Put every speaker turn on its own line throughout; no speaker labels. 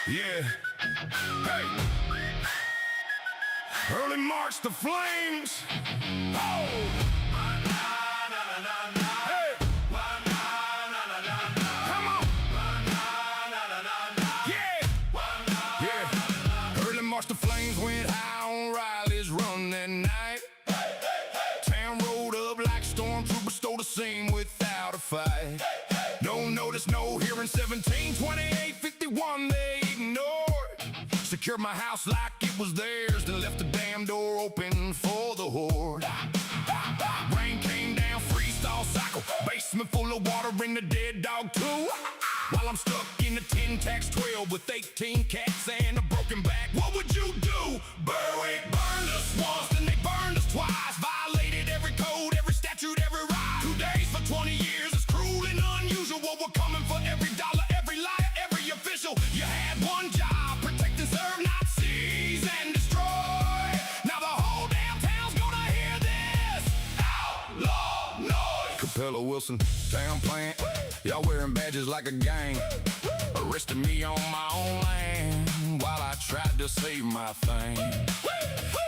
Yeah. Hey. Early March, the flames. Oh. Hey. Come on. Yeah. Yeah. Early March, the flames went high on Riley's run that night. Town rolled up like stormtroopers, stole the scene without a fight. No notice, no hearing, 17, 28, 51, they ignored. Secured my house like it was theirs, then left the damn door open for the horde. Rain came down, freestyle cycle, basement full of water in the dead dog too. While I'm stuck in the 10 tax 12 with 18 cats and a broken back, what would you do? Berwick burned us once, then they burned us twice. Violated every code, every statute, every right. 2 days for 20 years is cruel and unusual. We're coming for every dollar, every liar, every official. You had one job, protect and serve, not seize and destroy. Now the whole damn town's gonna hear this outlaw noise. Capella Wilson, town plant. Y'all wearing badges like a gang. Arrested me on my own land while I tried to save my thing.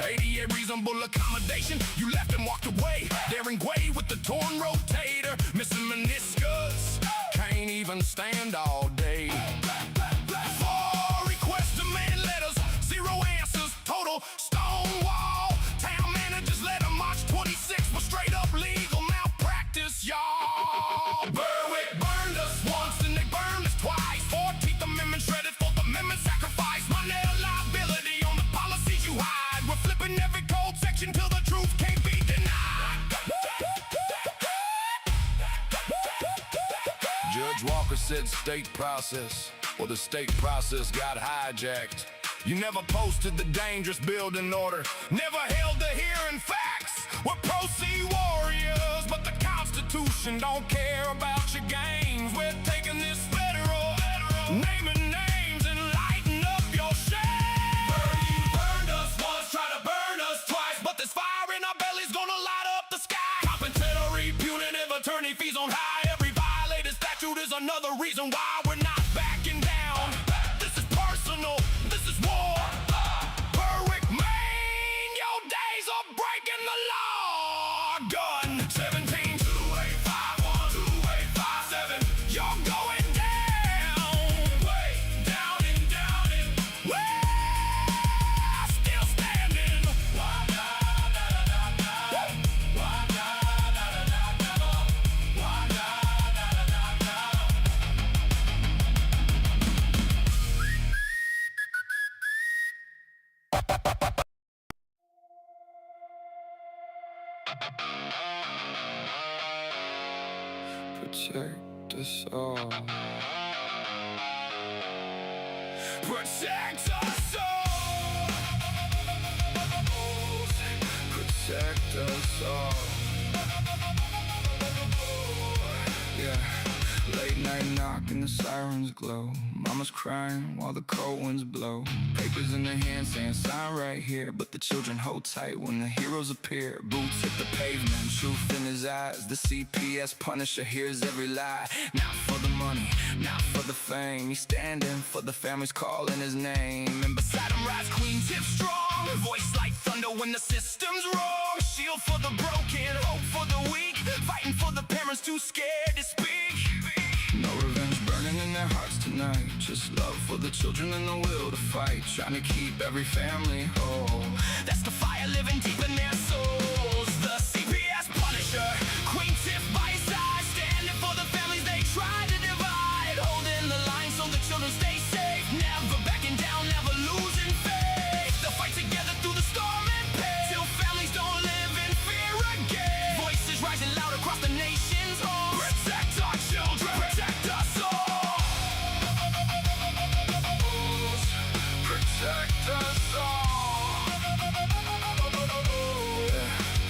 88 reasonable accommodation. You left and walked away. Daring Gway with the torn rotator. Missing meniscus. Can't even stand all day. 4 requests, demand letters. 0 answers. Total stonewall. Town managers let them March 26 for straight up legal malpractice, y'all. Berwick burned us once and they burned us twice. 14th Amendment shredded, 4th Amendment sacrifice. Money liability on the policies you hide. We're flipping every code section till the truth can't be denied. Judge Walker said state process, or the state process got hijacked. You never posted the dangerous building order, never held the hearing facts. We're pro-C warriors, but the Constitution don't care about your games. We're taking this federal, naming names and lighting up your shame. You burned us once, try to burn us twice, but this fire in our belly's gonna light up the sky. Compensatory, punitive attorney fees on high. Every violated statute is another reason why we're not backing down. This is personal, this is war. Berwick, Maine, your days of breaking the law. Gun 17, 2851, 2857. You're going down. Way down and we're still standing. Protect us all. Protect us all. Protect us all. Yeah. Late night knocking, the sirens glow. Mama's crying while the cold winds blow. Papers in their hands saying sign right here, but the children hold tight when the heroes appear. Boots hit the pavement, truth in his eyes. The CPS Punisher hears every lie. Not for the money, not for the fame. He's standing for the families calling his name. And beside him rides Queen Tiff strong. Voice like thunder when the system's wrong. Shield for the broken, hope for the weak. Fighting for the parents too scared to speak. No revenge burning in their hearts tonight. Just love for the children and the will to fight. Trying to keep every family whole. That's the fire living deep in their souls. The CPS Punisher, Queen Tiff by his side. Standing for the families they try to divide. Holding the line so the children stay safe. Never backing down, never losing faith. They'll fight together through the storm and pain, till families don't live in fear again. Voices rising loud across the nation's home. Protect our children, protect us all. Protect us all. Yeah.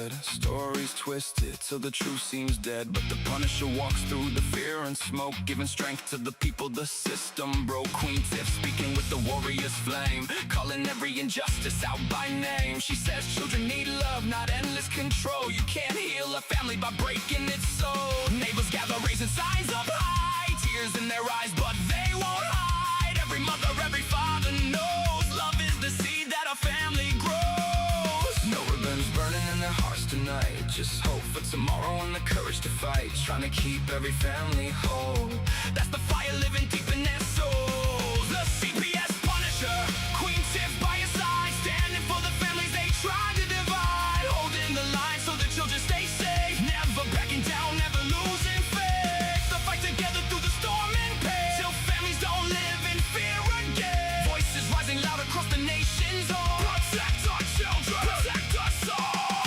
said. Stories twisted till the truth seems dead, but the Punisher walks through the fear and smoke, giving strength to the people the system broke. Queen Tiff speaking with the warrior's flame, calling every injustice out by name. She says children need love, not endless control. You can't heal a family by breaking its soul. Neighbors gather raising signs up high, tears in their eyes but they won't hide. Every mother, every father knows love is the seed that a family grows. No ribbons burning in their hearts tonight, just hope for tomorrow and the courage to fight, trying to keep every family whole. That's the fire living deep in their souls. The CPS Punisher, Queen Tiff by your side, standing for the families they tried to divide, holding the line so the children stay safe, never backing down, never losing faith. The fight together through the storm and pain, till families don't live in fear again. Voices rising loud across the nation's home. Protect our children, protect us all.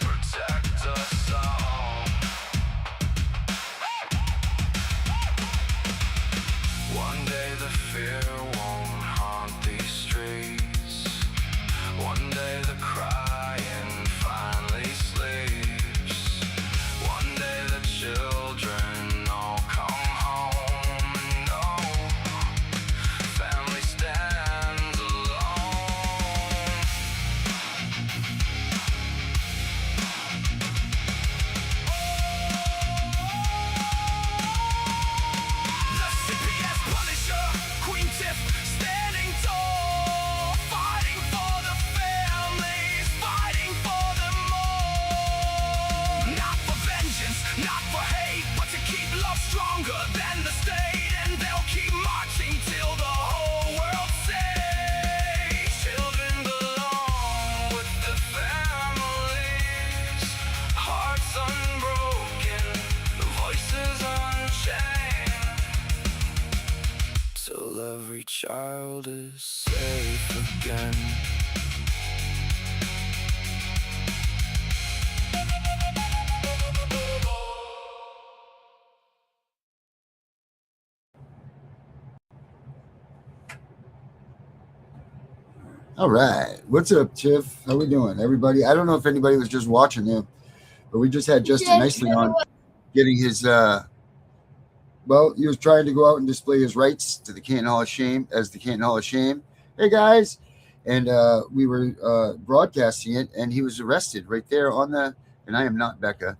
Protect us all. One day the fear won't haunt these streets. One day the crying finally sleeps. One day the children all come home and know family stands alone. The CPS Punisher, Queen Tiff standing tall, fighting for the families, fighting for them all. Not for vengeance, not for hate, but to keep love stronger than the state. And they'll keep marching till the whole world says children belong with the families. Hearts unbroken, voices unchained, till every child is safe again.
All right. What's up, Tiff? How we doing, everybody? I don't know if anybody was just watching him, but we just had Justin Nicely on getting his well, he was trying to go out and display his rights to the Canton Hall of Shame as the Canton Hall of Shame. Hey guys. And we were broadcasting it, and he was arrested right there on the, and I am not Becca.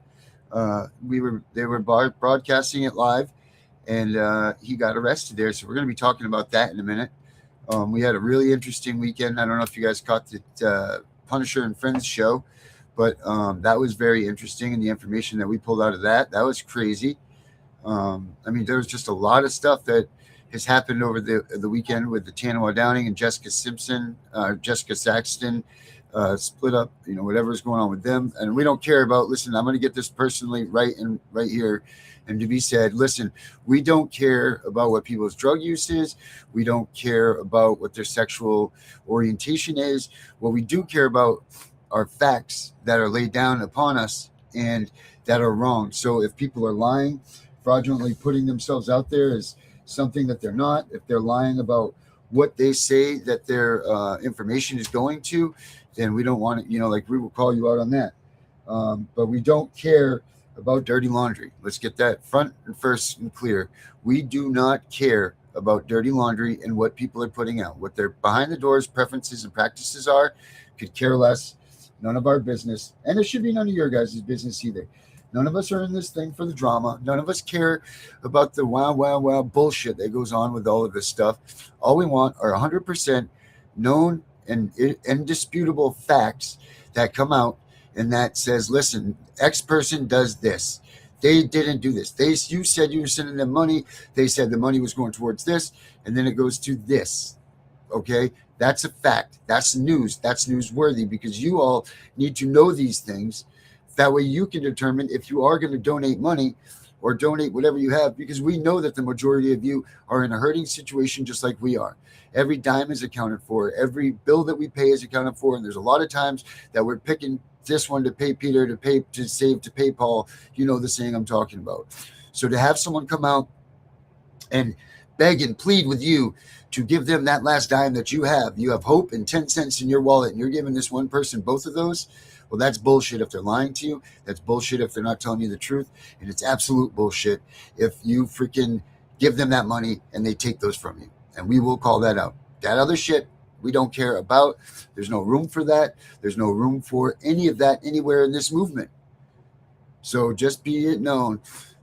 They were broadcasting it live, and he got arrested there. So we're going to be talking about that in a minute. We had a really interesting weekend. I don't know if you guys caught the Punisher and Friends show, but that was very interesting. And the information that we pulled out of that was crazy. I mean, there was just a lot of stuff that has happened over the weekend with the Tanawa Downing and Jessica Saxton split up, whatever's going on with them. And we don't care about, listen, I'm going to get this personally right here. And to be said, listen, we don't care about what people's drug use is. We don't care about what their sexual orientation is. What we do care about are facts that are laid down upon us and that are wrong. So if people are lying, fraudulently putting themselves out there as something that they're not, if they're lying about what they say that their information is going to, then we don't want it, like we will call you out on that. But we don't care about dirty laundry. Let's get that front and first and clear. We do not care about dirty laundry and what people are putting out. What their behind the doors preferences and practices are, could care less. None of our business. And it should be none of your guys' business either. None of us are in this thing for the drama. None of us care about the wow bullshit that goes on with all of this stuff. All we want are 100% known and indisputable facts that come out and that says, listen, X person does this. They didn't do this. You said you were sending them money. They said the money was going towards this, and then it goes to this. Okay? That's a fact. That's news. That's newsworthy because you all need to know these things. That way you can determine if you are going to donate money or donate whatever you have, because we know that the majority of you are in a hurting situation just like we are. Every dime is accounted for. Every bill that we pay is accounted for. And there's a lot of times that we're picking this one to pay Peter, to save, to pay Paul. You know the saying I'm talking about. So to have someone come out and beg and plead with you to give them that last dime that you have. You have hope and 10 cents in your wallet, and you're giving this one person both of those. Well, that's bullshit if they're lying to you. That's bullshit if they're not telling you the truth. And it's absolute bullshit if you freaking give them that money and they take those from you. And we will call that out. That other shit we don't care about. There's no room for that. There's no room for any of that anywhere in this movement. So just be it known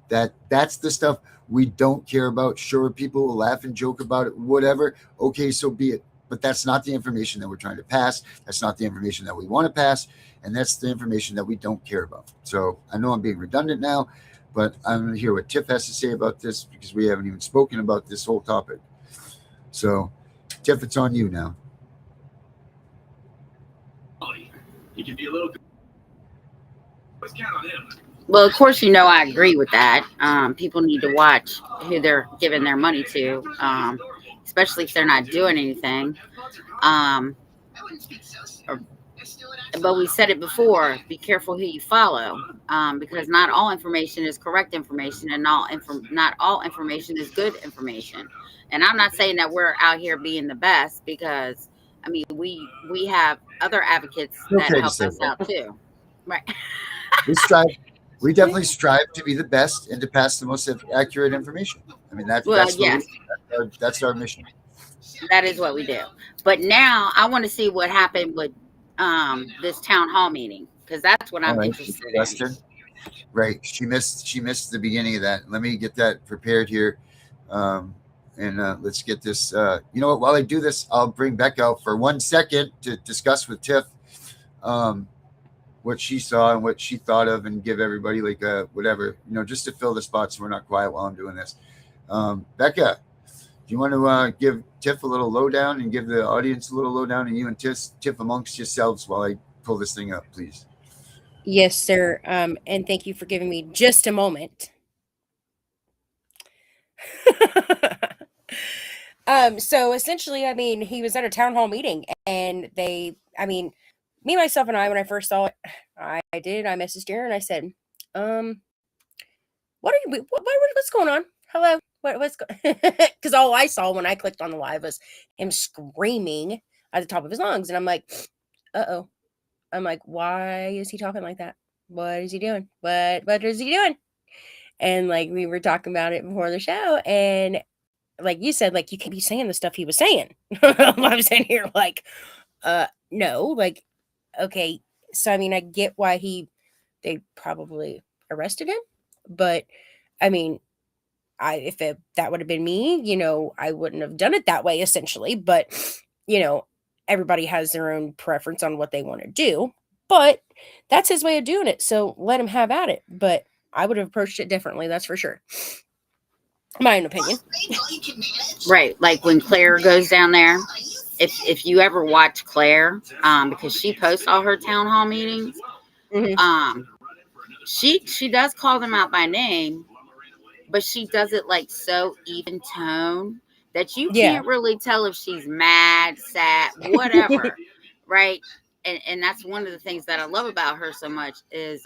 that that's the stuff we don't care about. Sure, people will laugh and joke about it, whatever. Okay, so be it. But that's not the information that we're trying to pass. That's not the information that we want to pass. And that's the information that we don't care about. So I know I'm being redundant now, but I'm going to hear what Tiff has to say about this because we haven't even spoken about this whole topic. So, Tiff, it's on you now.
He can be a little. Let's count on him.
Well, of course, I agree with that. People need to watch who they're giving their money to, especially if they're not doing anything. But we said it before, be careful who you follow, because not all information is correct information, and not all information is good information. And I'm not saying that we're out here being the best, because, I mean, we have other advocates that help us out too. Right.
We definitely strive to be the best and to pass the most accurate information. I mean, that's our mission.
That is what we do. But now I want to see what happened with this town hall meeting, because that's what I'm interested in.
Right. She missed the beginning of that. Let me get that prepared here. And let's get this. You know what? While I do this, I'll bring Beck out for 1 second to discuss with Tiff what she saw and what she thought of, and give everybody like whatever, just to fill the spots so we're not quiet while I'm doing this. Becca, do you want to give Tiff a little lowdown and give the audience a little lowdown, and you and Tiff amongst yourselves while I pull this thing up, please?
Yes, sir. And thank you for giving me just a moment. So essentially, I mean, he was at a town hall meeting, and me, myself, and I, when I first saw it, I messaged her and I said, what's going on? Hello? What's because all I saw when I clicked on the live was him screaming at the top of his lungs. And I'm like, uh-oh. I'm like, why is he talking like that? What is he doing? What is he doing? And like, we were talking about it before the show, and like you said, like, you can't be saying the stuff he was saying. I'm sitting here like, no, like, okay. So, I mean, I get why they probably arrested him, but I mean, if that would have been me, I wouldn't have done it that way, essentially. But, everybody has their own preference on what they want to do, but that's his way of doing it. So let him have at it. But I would have approached it differently. That's for sure. My own opinion.
Right. Like when Claire goes down there, if you ever watch Claire, because she posts all her town hall meetings,
mm-hmm.
She does call them out by name, but she does it like so even tone that you can't really tell if she's mad, sad, whatever. Right. And that's one of the things that I love about her so much is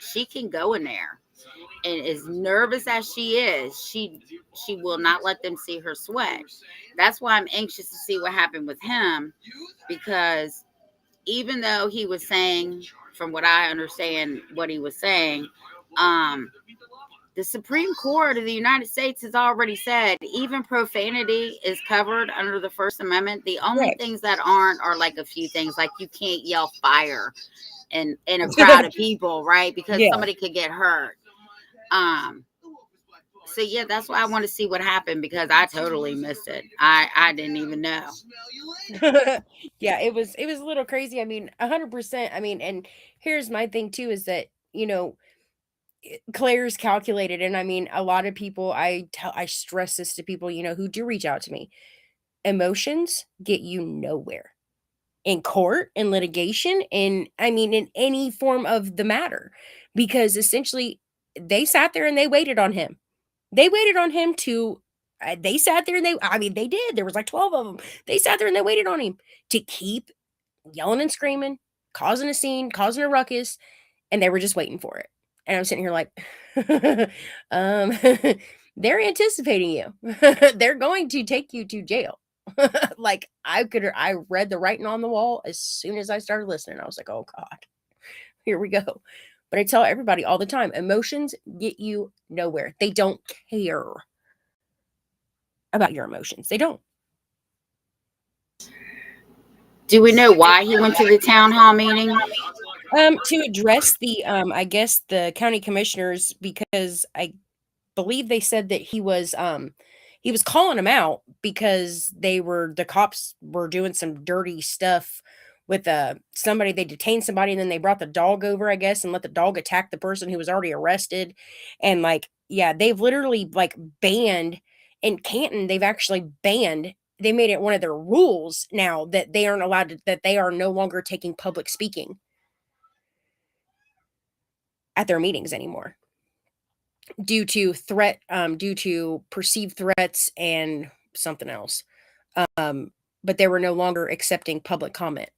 she can go in there, and as nervous as she is, she will not let them see her sweat. That's why I'm anxious to see what happened with him, because even though he was saying, from what I understand, what he was saying, the Supreme Court of the United States has already said even profanity is covered under the First Amendment. The only things that aren't are like a few things, like you can't yell fire in a crowd of people, right? Because somebody could get hurt. So yeah, that's why I want to see what happened, because I totally missed it. I didn't even know.
Yeah, it was a little crazy. I mean, 100%. I mean, and here's my thing too, is that, Claire's calculated. And I mean, a lot of people, I stress this to people, who do reach out to me. Emotions get you nowhere in court, in litigation, in any form of the matter, because essentially they sat there and they waited on him. They waited on him they sat there and they did. There was like 12 of them. They sat there and they waited on him to keep yelling and screaming, causing a scene, causing a ruckus, and they were just waiting for it. And I'm sitting here like, they're anticipating you. They're going to take you to jail. Like I read the writing on the wall as soon as I started listening. I was like, oh God, here we go. But I tell everybody all the time, emotions get you nowhere. They don't care about your emotions. They don't.
Do we know why he went to the town hall meeting?
To address the I guess the county commissioners, because I believe they said that he was calling them out because the cops were doing some dirty stuff with somebody. They detained somebody and then they brought the dog over, I guess, and let the dog attack the person who was already arrested. And like, yeah, they've literally like banned in Canton, they've actually banned, they made it one of their rules now that they aren't allowed to, that they are no longer taking public speaking at their meetings anymore due to perceived threats and something else. But they were no longer accepting public comment.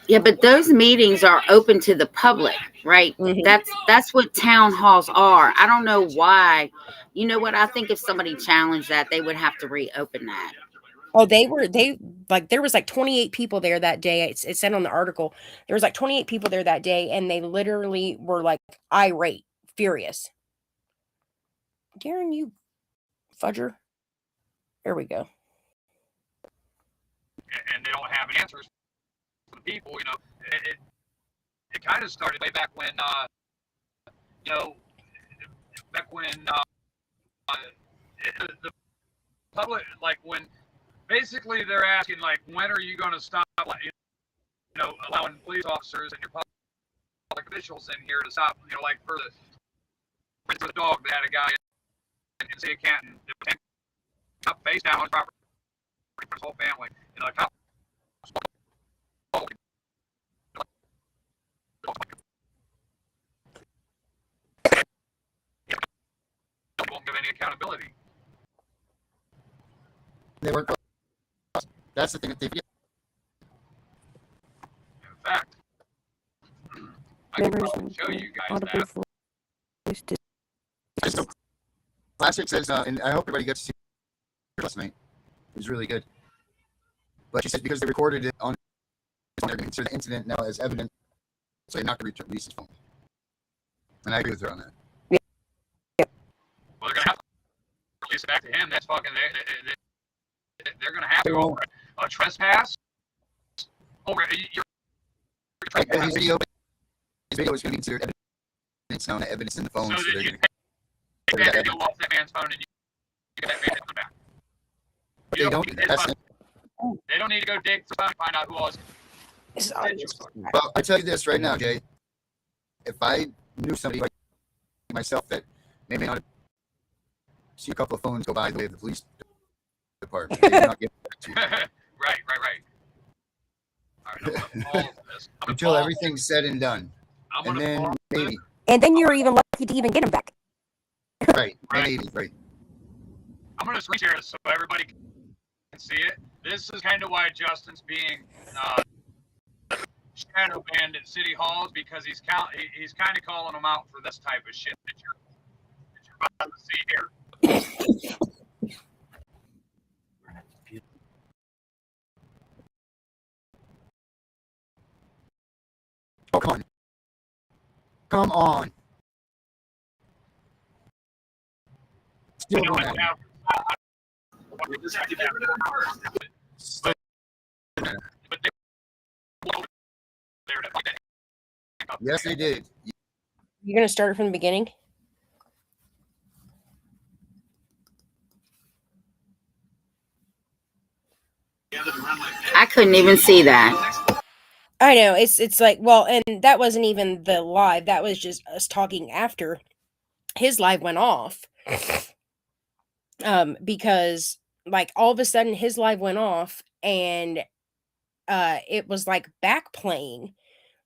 Yeah, but those meetings are open to the public, right?
Mhm.
That's what town halls are. I don't know why. You know what? I think if somebody challenged that, they would have to reopen that.
Oh, there was like 28 people there that day. It said on the article, there was like 28 people there that day, and they literally were like irate, furious. Darren, you fudger. There we go.
And they don't have answers for the people. You know, it kind of started way back when, the public, like when basically they're asking, like, when are you going to stop, like, allowing police officers and your public officials in here to stop, like for the dog, they had a guy in City of Canton that was up face down on his property for his whole family. The cops won't give any accountability.
They work. That's the thing that they forget.
In fact, I can probably show you guys that.
So, Classic says, and I hope everybody gets to see it last night. It was really good. But she said because they recorded it on, they're going to consider the incident now as evidence, so they're not going to release his phone. And I agree with her on that.
Well, they're going to have to release it back to him. That's fucking. They're going to have to go over a trespass. Over your
trespass. His video is going to be considered evidence now, evidence in the phone.
So
they're
you
going
take that video off that man's phone and you get that man back.
They don't.
They don't need to go dig for and find out who was.
Well, I tell you this right now, Jay. If I knew somebody like myself that maybe not see a couple of phones go by the way of the police department, they would not get back to you.
Right. All right, all of this.
Until everything's said and done, and then maybe.
And then you're even lucky to even get him back.
Right. Maybe. Right.
I'm gonna screen share this so everybody can see it. This is kind of why Justin's being shadow banned at city halls, because he's kind of calling them out for this type of shit that you're about to see here.
Oh, come on. Come on. Still going at it. Yes, they did.
You're going to start it from the beginning?
I couldn't even see that.
I know. It's like, well, and that wasn't even the live. That was just us talking after his live went off. Because like all of a sudden his live went off and it was like back playing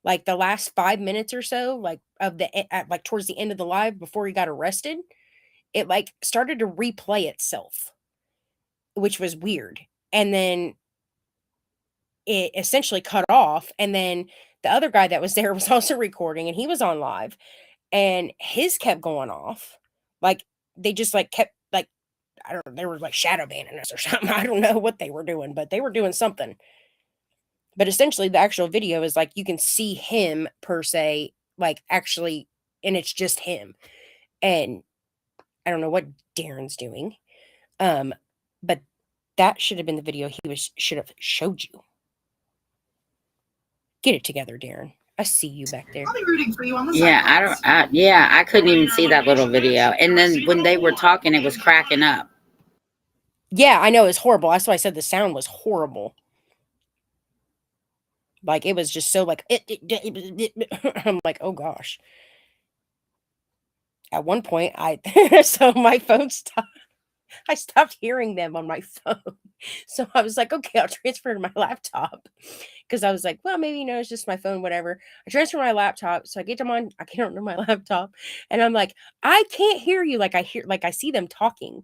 like the last 5 minutes or so, like like towards the end of the live before he got arrested. It like started to replay itself, which was weird. And then it essentially cut off. And then the other guy that was there was also recording and he was on live and his kept going off. Like they just like kept like, I don't know, they were like shadow banning us or something. I don't know what they were doing, but they were doing something. But essentially the actual video is like, you can see him per se, like actually, and it's just him. And I don't know what Darren's doing. But that should have been the video should have showed you. Get it together, Darren. I see you back there.
I'll be rooting for you on the
Yeah, I couldn't even see that little video. And then when they were talking, it was cracking up.
Yeah, I know, it's horrible. That's why I said the sound was horrible. Like, it was just so like, I'm like, oh gosh. At one point, so my phone stopped. I stopped hearing them on my phone. So I was like, okay, I'll transfer to my laptop. Because I was like, well, maybe, it's just my phone, whatever. I transfer my laptop. So I get onto my laptop. And I'm like, I can't hear you. Like I see them talking.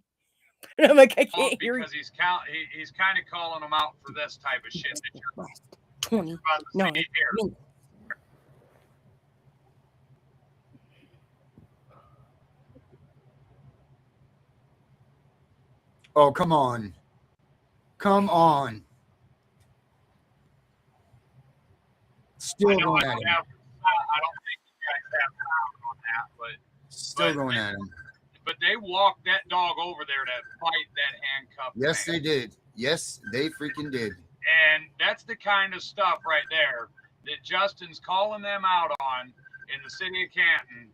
And I'm like, I can't hear you.
Because he's kind of calling them out for this type of shit that you're
29 minutes.
Oh, come on. Come on. Still going at him.
I don't think you guys have power on that, but
still going at him.
But they walked that dog over there to fight that handcuff.
Yes, they did. Yes, they freaking did.
And that's the kind of stuff right there that Justin's calling them out on in the city of Canton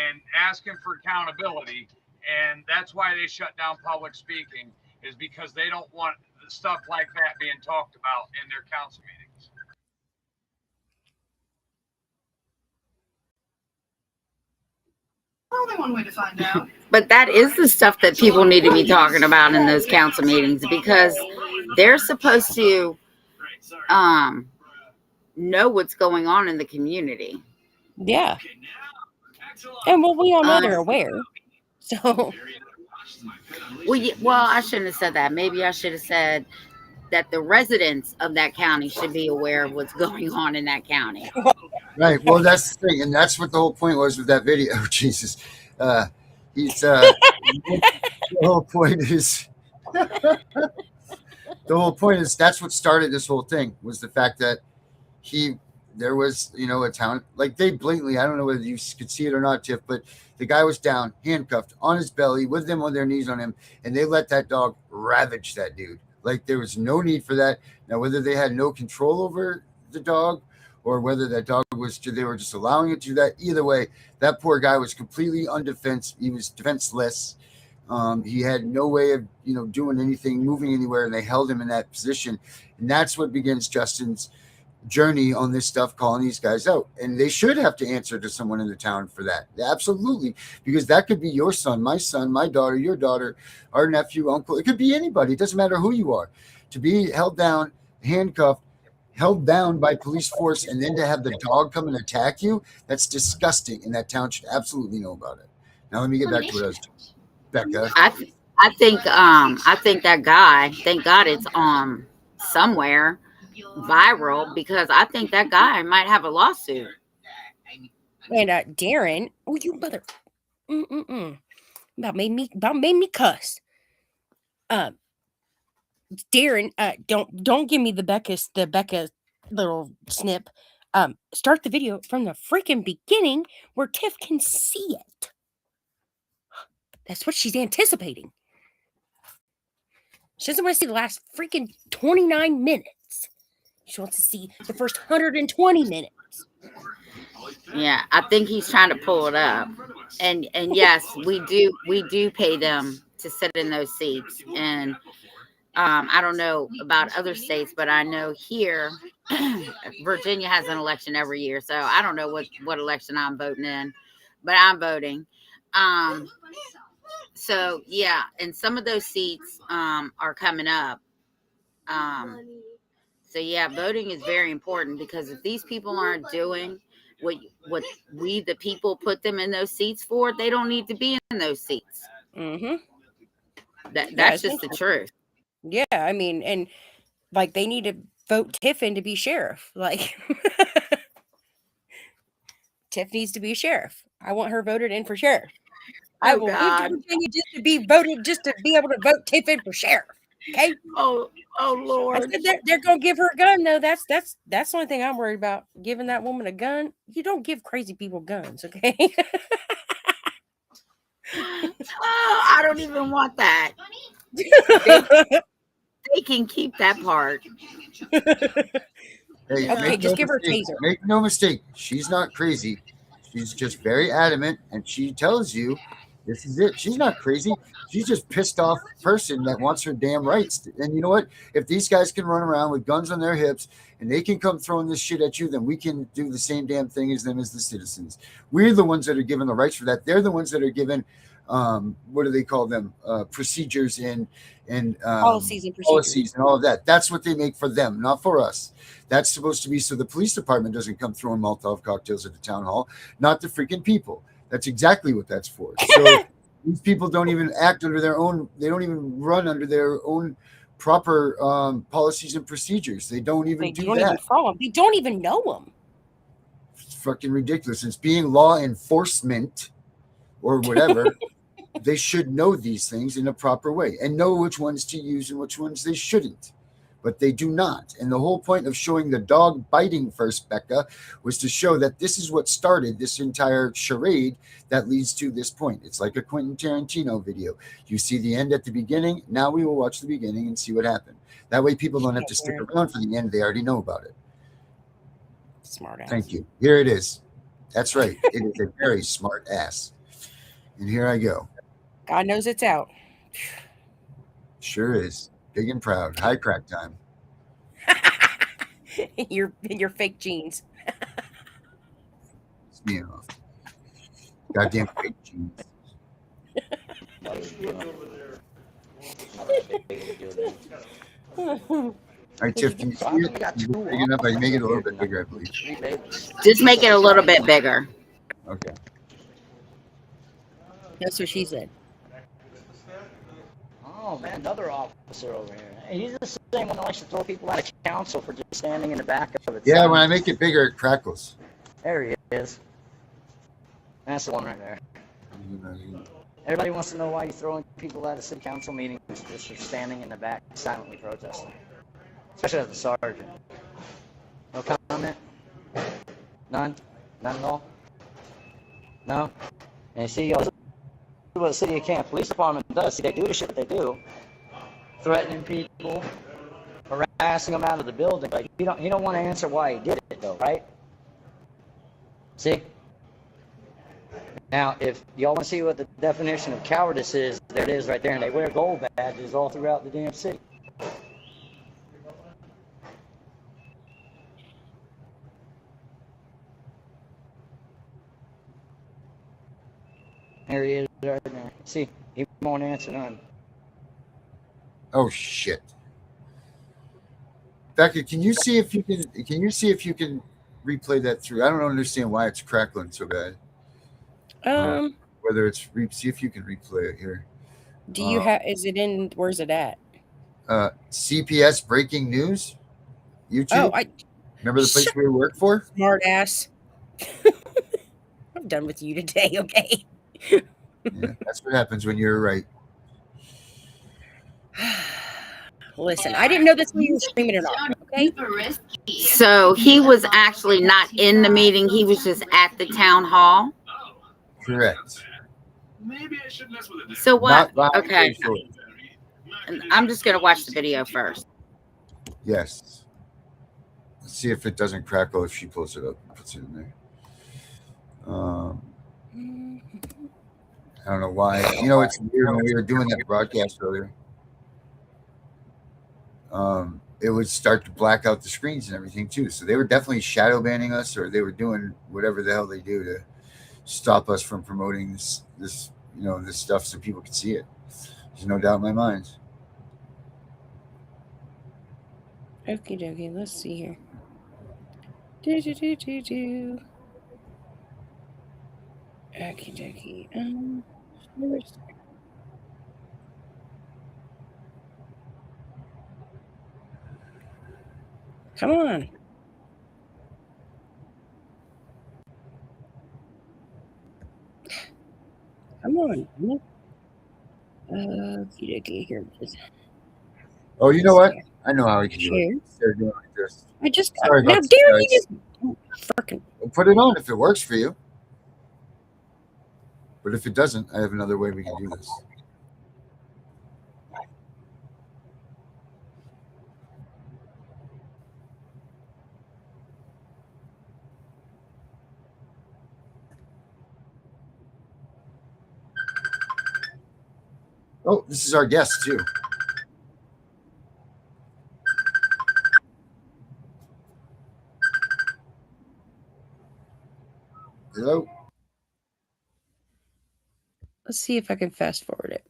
and asking for accountability. And that's why they shut down public speaking, is because they don't want stuff like that being talked about in their council meetings.
Only one way to find out.
But that is the stuff that people need to be talking about in those council meetings, because they're supposed to know what's going on in the community.
Yeah. And well, we all know they're aware. So.
Well, I shouldn't have said that. Maybe I should have said that the residents of that county should be aware of what's going on in that county.
Right. Well, that's the thing. And that's what the whole point was with that video. Jesus. The whole point is that's what started this whole thing, was the fact that there was, a town, like they blatantly, I don't know whether you could see it or not, Tiff, but the guy was down, handcuffed on his belly with them on their knees on him. And they let that dog ravage that dude. Like there was no need for that. Now, whether they had no control over the dog or whether that dog they were just allowing it to do that, either way, that poor guy was completely he was defenseless. He had no way of, doing anything, moving anywhere, and they held him in that position. And that's what begins Justin's journey on this stuff, calling these guys out. And they should have to answer to someone in the town for that. Absolutely. Because that could be your son, my daughter, your daughter, our nephew, uncle. It could be anybody. It doesn't matter who you are. To be held down, handcuffed, held down by police force, and then to have the dog come and attack you, that's disgusting. And that town should absolutely know about it. Now let me get back to what I was doing. Becca.
I think that guy, thank God it's somewhere viral, because I think that guy might have a lawsuit.
And Darren, oh, you mother, about made me cuss. Darren, don't give me the Becca little snip. Start the video from the freaking beginning where Tiff can see it. That's what she's anticipating. She doesn't want to see the last freaking 29 minutes. She wants to see the first 120 minutes.
Yeah, I think he's trying to pull it up. And yes, we do pay them to sit in those seats. And I don't know about other states, but I know here Virginia has an election every year. So I don't know what election I'm voting in, but I'm voting. So yeah, and some of those seats are coming up. So yeah, voting is very important, because if these people aren't doing what we the people put them in those seats for, they don't need to be in those seats.
Mm-hmm.
That's just the truth.
Yeah, I mean, and like they need to vote Tiff in to be sheriff. Like Tiff needs to be sheriff. I want her voted in for sheriff. I
Oh
will leave to
God.
Virginia just to be able to vote Tiffin for sheriff. Okay.
Oh
I
Lord.
said they're gonna give her a gun. No, that's the only thing I'm worried about. Giving that woman a gun. You don't give crazy people guns, okay?
Oh, I don't even want that. They can keep that part.
Hey,
Okay,
make no
just give her a
mistake.
taser.
Make no mistake. She's not crazy. She's just very adamant, and she tells you this is it. She's not crazy. She's just pissed off person that wants her damn rights. And you know what? If these guys can run around with guns on their hips and they can come throwing this shit at you, then we can do the same damn thing as them as the citizens. We're the ones that are given the rights for that. They're the ones that are given what do they call them? Procedures and
Policies and procedures.
policies and all of that. That's what they make for them, not for us. That's supposed to be so the police department doesn't come throwing Molotov cocktails at the town hall, not the freaking people. That's exactly what that's for. So these people don't even act under their own, they don't even run under their own proper policies and procedures. They don't even
They
do
don't
that.
even follow them. They don't even know them.
It's fucking ridiculous. It's being law enforcement or whatever. They should know these things in a proper way and know which ones to use and which ones they shouldn't. But they do not. And the whole point of showing the dog biting first, Becca, was to show that this is what started this entire charade that leads to this point. It's like a Quentin Tarantino video. You see the end at the beginning. Now we will watch the beginning and see what happened. That way people don't have to stick around for the end. They already know about it.
Smart ass.
Thank you. Here it is. That's right. It is a very smart ass. And here I go.
God knows it's out.
Sure is. Big and proud. High crack time.
your fake jeans.
It's me off. Goddamn fake jeans. All right, Tiff, can you see it? Is it big enough? I can make it a little bit bigger, I believe.
Just make it a little bit bigger.
Okay.
That's what she said.
Oh man, another officer over here. Hey, he's the same one that likes to throw people out of council for just standing in the back of it.
Yeah, when I make it bigger, it crackles.
There he is. That's the one right there. Everybody wants to know why you're throwing people out of city council meetings just for standing in the back silently protesting. Especially as a sergeant. No comment? None? None at all? No? And you see, what the City of Camp Police Department does, see, they do the shit that they do. Threatening people, harassing them out of the building, but he don't want to answer why he did it though, right? See? Now, if y'all want to see what the definition of cowardice is, there it is right there, and they wear gold badges all throughout the damn city. There he is right there. See, he won't answer none.
Oh shit. Becca, can you see if you can replay that through? I don't understand why it's crackling so bad. Whether it's see if you can replay it here.
Do you have? Is it in? Where's it at?
CPS breaking news. YouTube.
Oh,
Remember the place we work for?
Smart ass. I'm done with you today. Okay.
Yeah, that's what happens when you're right.
Listen, I didn't know that's when you were screaming it off. Okay.
So he was actually not in the meeting. He was just at the town hall.
Correct.
Maybe I should mess with it.
So what?
Not
Okay.
violent.
I'm just going to watch the video first.
Yes. Let's see if it doesn't crackle if she pulls it up and puts it in there. I don't know why. You know, it's weird when we were doing that broadcast earlier. It would start to black out the screens and everything too. So they were definitely shadow banning us, or they were doing whatever the hell they do to stop us from promoting this stuff so people could see it. There's no doubt in my mind.
Okie dokie. Let's see here. Okie dokie. Come on. Come on. Okay, here it is.
Oh, you know what? I know how we can do
Share.
it. Instead of doing like this.
I just got
Sorry
now,
about
Darren,
this,
you
guys.
just freaking.
Put it on if it works for you. But if it doesn't, I have another way we can do this. Oh, this is our guest too. Hello.
Let's see if I can fast forward it.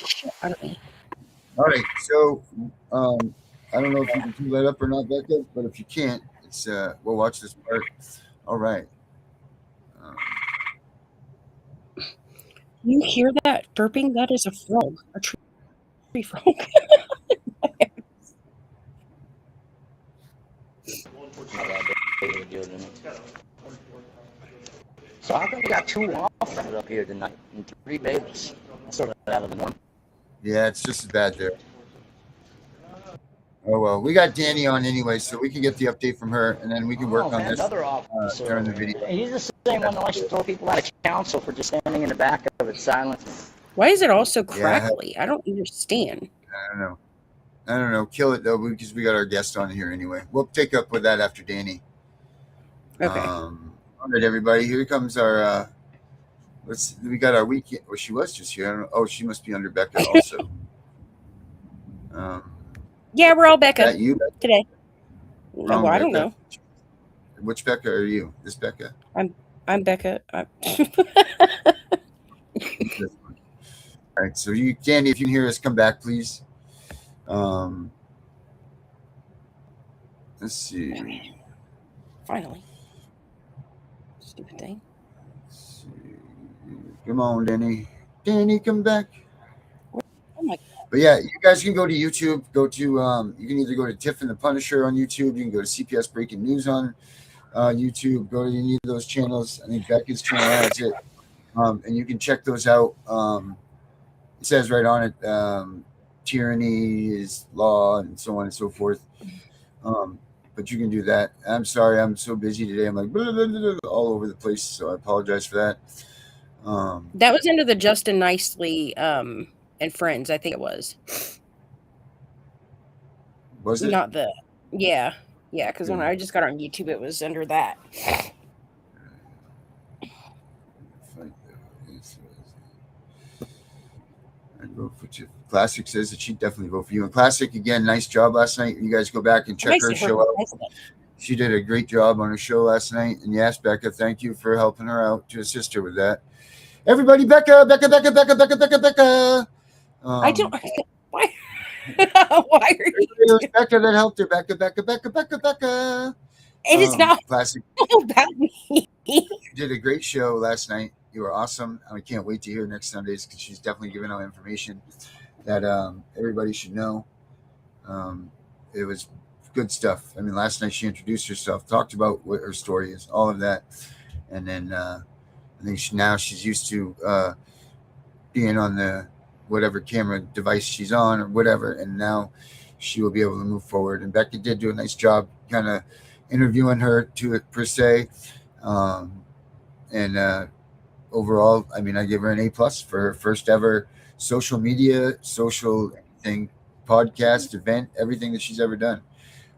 Shit out of me.
All right. So, I don't know if you can pull that up or not, Becca, but if you can't, it's we'll watch this part. All right.
You hear that chirping? That is a frog, a tree frog.
So how come we got 2 offers up here tonight and 3 babies? That's sort of out of the norm.
Yeah, it's just as bad there. Oh well, we got Danny on anyway, so we can get the update from her, and then we can work on this
Another officer
during the video.
He's the same one that likes to throw people out of council for just standing in the back of it silently.
Why is it all so crackly? I don't understand.
I don't know. Kill it though, because we got our guest on here anyway. We'll take up with that after Danny.
Okay.
All right, everybody. Here comes our. We got our weekend. Well, she was just here. I don't know. Oh, she must be under Becca also.
Yeah, we're all Becca
that you
today. No, I don't know.
Which Becca are you? This Becca?
I'm Becca.
All right, so you, Candy, if you can hear us, come back, please. Let's see.
Finally. Stupid thing.
Let's see. Come on, Danny. Danny, come back.
Oh my God.
But yeah, you guys can go to YouTube. Go to you can either go to Tiff and The Punisher on YouTube. You can go to CPS Breaking News on YouTube. Go to any of those channels. I think Becca's channel has it. And you can check those out. It says right on it, tyranny is law and so on and so forth. But you can do that. I'm sorry, I'm so busy today. I'm like blah, blah, blah, blah, all over the place, so I apologize for that.
That was under the Justin Nicely and Friends, I think it was.
Was it?
Not the yeah, because when I just got on YouTube, it was under that.
I'd vote for Tiff. Classic says that she'd definitely vote for you. And Classic, again, nice job last night. You guys go back and check her show out. She did a great job on her show last night. And yes, Becca, thank you for helping her out to assist her with that. Everybody, Becca.
I don't. Why? Why are you?
It was Becca that helped her. Becca.
It is not
Classic.
about me.
You did a great show last night. You were awesome. I can't wait to hear next Sundays because she's definitely giving out information that everybody should know. It was good stuff. I mean, last night she introduced herself, talked about what her story is, all of that, and then I think now she's used to being on the whatever camera device she's on or whatever, and now she will be able to move forward. And Becca did do a nice job kind of interviewing her to it per se, and overall, I mean, I give her an A+ for her first ever social media, social thing, podcast, event, everything that she's ever done.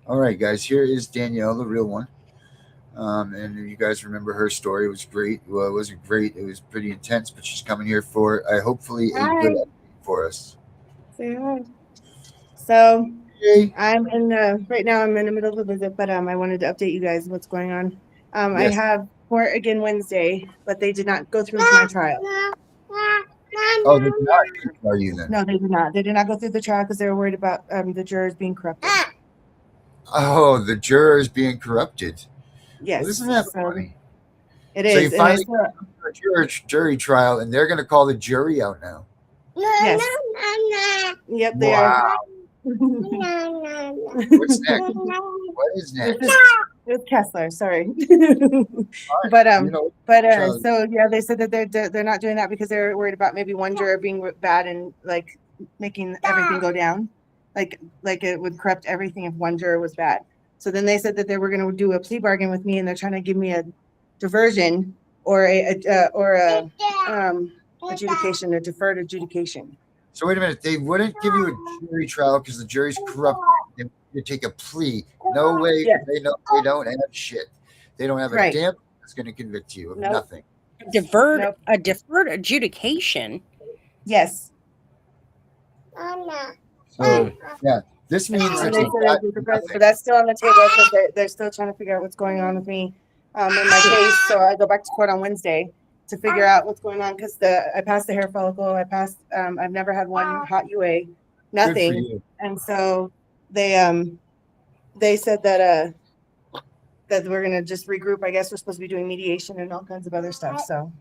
All right, guys, here is Danielle, the real one. And you guys remember her story. It was great. Well, it wasn't great. It was pretty intense, but she's coming here for hopefully a good update for us.
Say hi. So
Hey.
I'm in right now I'm in the middle of a visit, but I wanted to update you guys what's going on. I
Yes.
have court again Wednesday, but they did not go through with my trial.
Oh, they're not. Are you then?
No, they did not. They did not go through the trial because they were worried about the jurors being corrupted.
Oh, the jurors being corrupted.
Yes.
Well, isn't that
So
funny?
It
So you
is. And
finally
there's
got a jury trial, and they're going to call the jury out now.
yes. Yep, they are.
Wow. What's next? What is next?
It's Kessler, sorry.
But
So yeah, they said that they're not doing that because they're worried about maybe one juror being bad and like making everything go down, like it would corrupt everything if one juror was bad. So then they said that they were going to do a plea bargain with me, and they're trying to give me a diversion or a adjudication, a deferred adjudication.
So wait a minute. They wouldn't give you a jury trial because the jury's corrupt. They want you to take a plea. No way.
Yeah.
They know they don't have shit. They don't have a
Right.
damn that's going to convict you of
Nope.
nothing.
Nope.
A deferred adjudication.
Yes.
So yeah, this means
And
that
they
you
said
got
it'd be
nothing.
but that's still on the table because they're still trying to figure out what's going on with me in my case. So I go back to court on Wednesday to figure out what's going on because I passed the hair follicle. I've never had one hot UA,
Good for
nothing.
you.
And so they said that we're gonna just regroup. I guess we're supposed to be doing mediation and all kinds of other stuff. So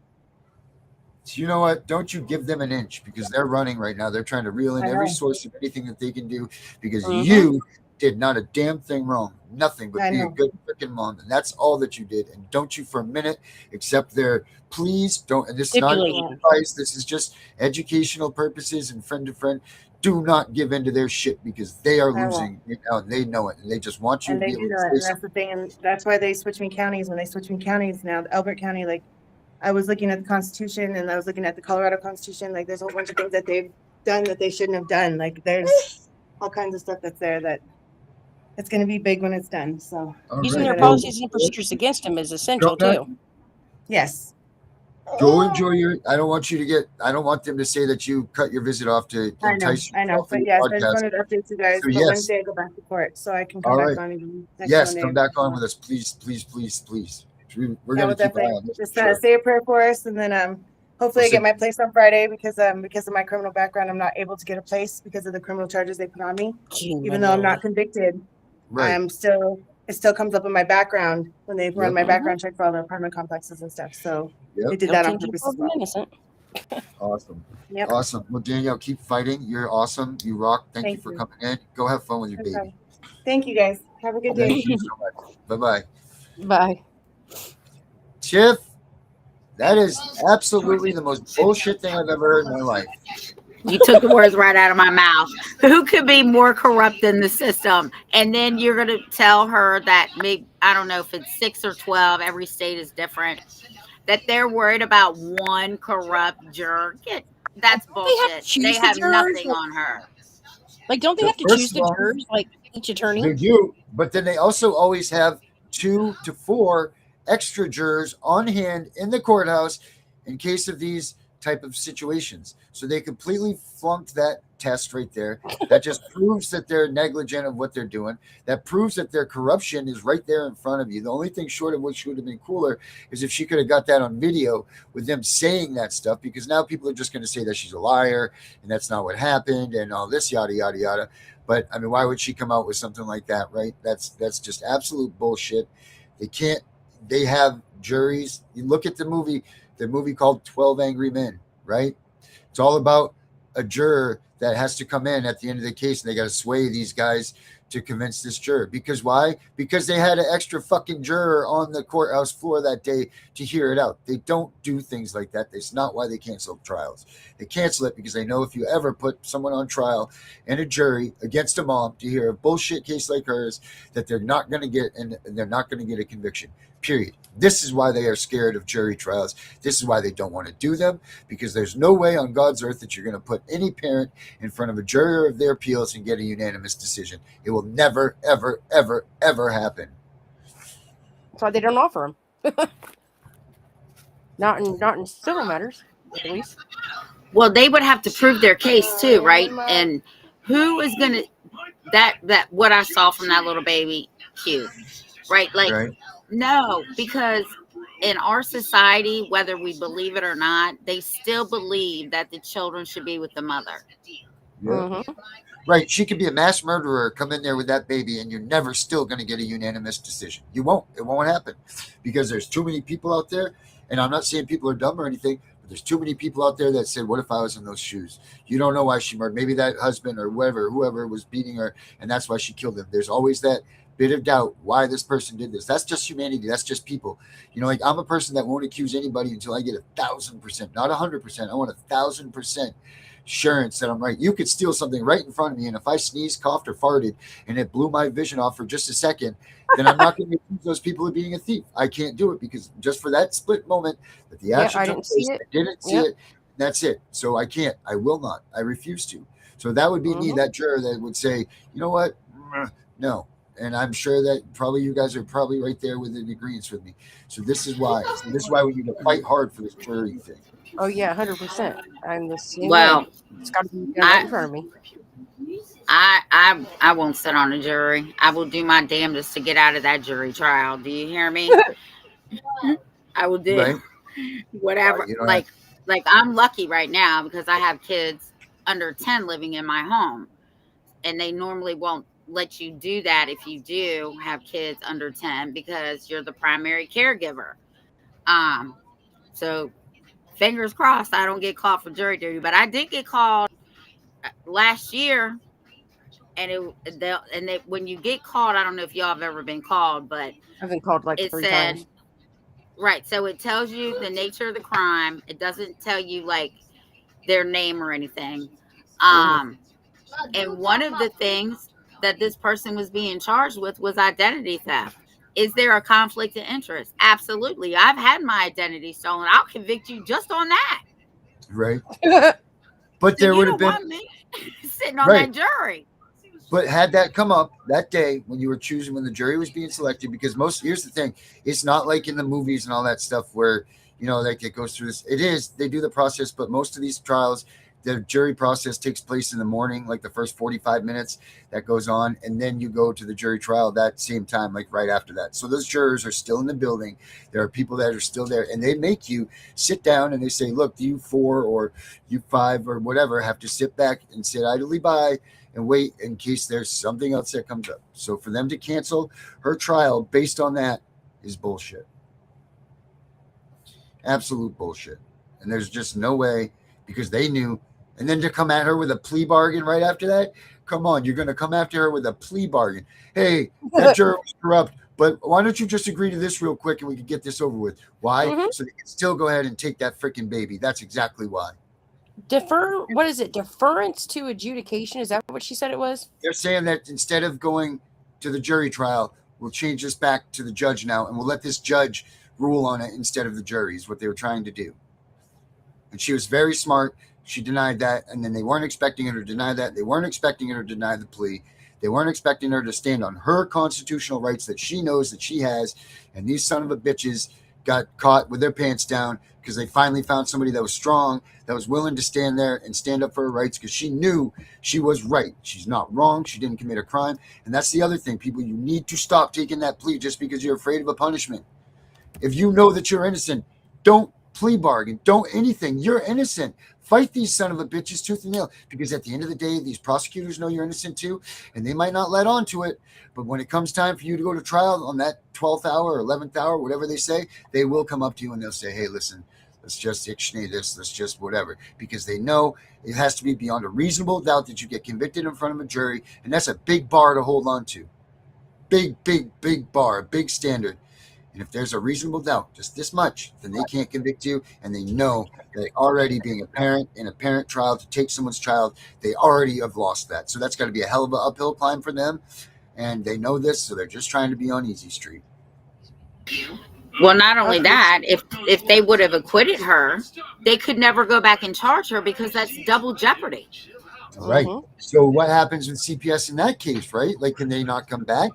So you know what? Don't you give them an inch because they're running right now. They're trying to reel in
I
every
know.
source of anything that they can do because
Mhm.
you did not a damn thing wrong. Nothing but
I
be a
know.
good freaking mom. And that's all that you did. And don't you for a minute accept their please don't. And this is not
Stipulation.
advice. This is just educational purposes and friend to friend. Do not give in to their shit because they are
I won't.
losing. You know, they know it. And they just want you
and
to
they
be
do
able
that,
to
and
say
that's the thing, and that's why they switch me counties. When they switch me counties now, Elbert County, like I was looking at the Constitution and I was looking at the Colorado Constitution, like there's a whole bunch of things that they've done that they shouldn't have done. Like there's all kinds of stuff that's there that it's going to be big when it's done. So
All
Using
right,
their
Right.
policies and procedures against them is essential
Go back.
too.
yes,
Go enjoy your. I don't want you to get. I don't want them to say that you cut your visit off to
I know,
entice
I know.
yourself for
But
your
yes, I just
podcast.
wanted to update you guys.
So
But
yes.
Wednesday I go back to court, so I can come
All
back
right.
on even next
Yes,
Monday.
come back on with us, please, please, please, please. We're
I
going
will
to keep an eye
definitely
on this.
just
for sure.
say a prayer for us, and then hopefully I
We'll
get
say-
my place on Friday because of my criminal background. I'm not able to get a place because of the criminal charges they put on me. Even though I'm not convicted,
Right.
it still comes up in my background when they run
Yep.
my background check for all the apartment complexes and stuff. So
Yep.
they did that on purpose as well.
Innocent.
Awesome.
Yep.
Awesome. Well, Danielle, keep fighting. You're awesome. You rock. Thank you
Thank
for
you.
coming in. Go have fun with your
No
baby.
problem. Thank you guys. Have a good day.
Thank you so much. Bye-bye.
Bye.
Tiff, that is absolutely the most bullshit thing I've ever heard in my life.
You took the words right out of my mouth. Who could be more corrupt than the system? And then you're going to tell her that maybe, I don't know if it's 6 or 12, every state is different, that they're worried about one corrupt juror. That's bullshit.
choose
They
the
have
jurors?
nothing on her.
Like, don't they have to
First
choose
of
the
all,
jurors, like each attorney?
They do, but then they also always have 2 to 4 extra jurors on hand in the courthouse in case of these type of situations. So they completely flunked that test right there. That just proves that they're negligent of what they're doing. That proves that their corruption is right there in front of you. The only thing short of which would have been cooler is if she could have got that on video with them saying that stuff, because now people are just going to say that she's a liar and that's not what happened and all this yada yada yada. But I mean, why would she come out with something like that, right? That's just absolute bullshit. They have juries. You look at the movie called 12 Angry Men, right? It's all about a juror that has to come in at the end of the case, and they got to sway these guys to convince this juror. Because why? Because they had an extra fucking juror on the courthouse floor that day to hear it out. They don't do things like that. That's not why they cancel trials. They cancel it because they know if you ever put someone on trial and a jury against a mom to hear a bullshit case like hers, that they're not going to get, and they're not going to get a conviction. Period. This is why they are scared of jury trials. This is why they don't want to do them, because there's no way on God's earth that you're going to put any parent in front of a jury of their appeals and get a unanimous decision. It will never, ever, ever, ever happen.
That's why they don't offer them. not in civil matters, at least.
Well, they would have to prove their case too, right? And who is going to, that what I saw from that little baby, cute, right? Like,
Right?
no, because in our society, whether we believe it or not, they still believe that the children should be with the mother.
Yeah.
Mhm.
Right. She could be a mass murderer, come in there with that baby, and you're never still going to get a unanimous decision. You won't. It won't happen because there's too many people out there. And I'm not saying people are dumb or anything, but there's too many people out there that said, what if I was in those shoes? You don't know why she murdered. Maybe that husband or whoever was beating her, and that's why she killed him. There's always that bit of doubt why this person did this. That's just humanity. That's just people. You know, like I'm a person that won't accuse anybody until I get 1,000%, not 100%. I want 1,000% assurance that I'm right. You could steal something right in front of me, and if I sneezed, coughed, or farted, and it blew my vision off for just a second, then I'm not going to accuse those people of being a thief. I can't do it because just for that split moment that the action took place, I didn't see it. That's it. So I can't. I will not. I refuse to. So that would be me, that juror that would say, you know what? No. And I'm sure that probably you guys are probably right there with an agreement with me. So this is why. So this is why we need to fight hard for this jury thing.
Oh yeah, 100%. I'm the same
Well,
way. It's got to be done right in front of me.
I won't sit on a jury. I will do my damnedest to get out of that jury trial. Do you hear me? I will do whatever. Like I'm lucky right now because I have kids under 10 living in my home, and they normally won't let you do that if you do have kids under 10 because you're the primary caregiver. So fingers crossed I don't get called for jury duty, but I did get called last year. And when you get called, I don't know if y'all have ever been called, but
I've been called like 3 times.
Right. So it tells you the nature of the crime. It doesn't tell you like their name or anything. And one of the things that this person was being charged with was identity theft. Is there a conflict of interest? Absolutely. I've had my identity stolen. I'll convict you just on that.
Right. But there would have been
me sitting on that jury.
But had that come up that day when you were choosing, when the jury was being selected, because here's the thing, it's not like in the movies and all that stuff where, you know, like it goes through this. It is, they do the process, but most of these trials, the jury process takes place in the morning, like the first 45 minutes that goes on. And then you go to the jury trial that same time, like right after that. So those jurors are still in the building. There are people that are still there, and they make you sit down and they say, look, you 4 or you 5 or whatever have to sit back and sit idly by and wait in case there's something else that comes up. So for them to cancel her trial based on that is bullshit. Absolute bullshit. And there's just no way, because they knew. And then to come at her with a plea bargain right after that, come on, you're going to come after her with a plea bargain. Hey, that juror was corrupt, but why don't you just agree to this real quick and we can get this over with? Why? So they can still go ahead and take that freaking baby. That's exactly why.
What is it? Deference to adjudication? Is that what she said it was?
They're saying that instead of going to the jury trial, we'll change this back to the judge now, and we'll let this judge rule on it instead of the jury, is what they were trying to do. And she was very smart. She denied that, and then they weren't expecting her to deny that. They weren't expecting her to deny the plea. They weren't expecting her to stand on her constitutional rights that she knows that she has, and these son of a bitches got caught with their pants down because they finally found somebody that was strong, that was willing to stand there and stand up for her rights because she knew she was right. She's not wrong. She didn't commit a crime. And that's the other thing, people. You need to stop taking that plea just because you're afraid of a punishment. If you know that you're innocent, don't plea bargain. Don't anything. You're innocent. Fight these son of a bitches tooth and nail, because at the end of the day, these prosecutors know you're innocent too, and they might not let on to it. But when it comes time for you to go to trial on that 12th hour or 11th hour, whatever they say, they will come up to you and they'll say, hey, listen, let's just ixnay this. Let's just whatever, because they know it has to be beyond a reasonable doubt that you get convicted in front of a jury. And that's a big bar to hold on to. Big bar, big standard. And if there's a reasonable doubt, just this much, then they can't convict you. And they know that already being a parent in a parent trial to take someone's child, they already have lost that. So that's got to be a hell of an uphill climb for them. And they know this, so they're just trying to be on easy street.
Well, not only that, if they would have acquitted her, they could never go back and charge her because that's double jeopardy.
Right. So what happens with CPS in that case, right? Like, can they not come back?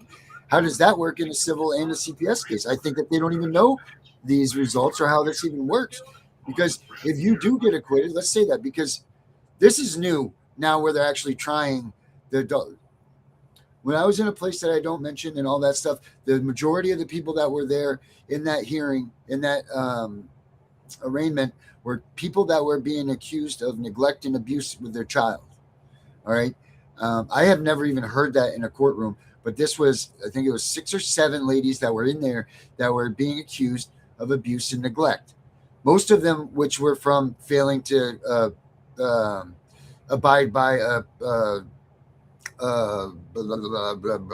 How does that work in a civil and a CPS case? I think that they don't even know these results or how this even works. Because if you do get acquitted, let's say that, because this is new now where they're actually trying the. When I was in a place that I don't mention and all that stuff, the majority of the people that were there in that hearing, in that arraignment, were people that were being accused of neglect and abuse with their child. All right. I have never even heard that in a courtroom, but this was, I think it was 6 or 7 ladies that were in there that were being accused of abuse and neglect. Most of them, which were from failing to abide by a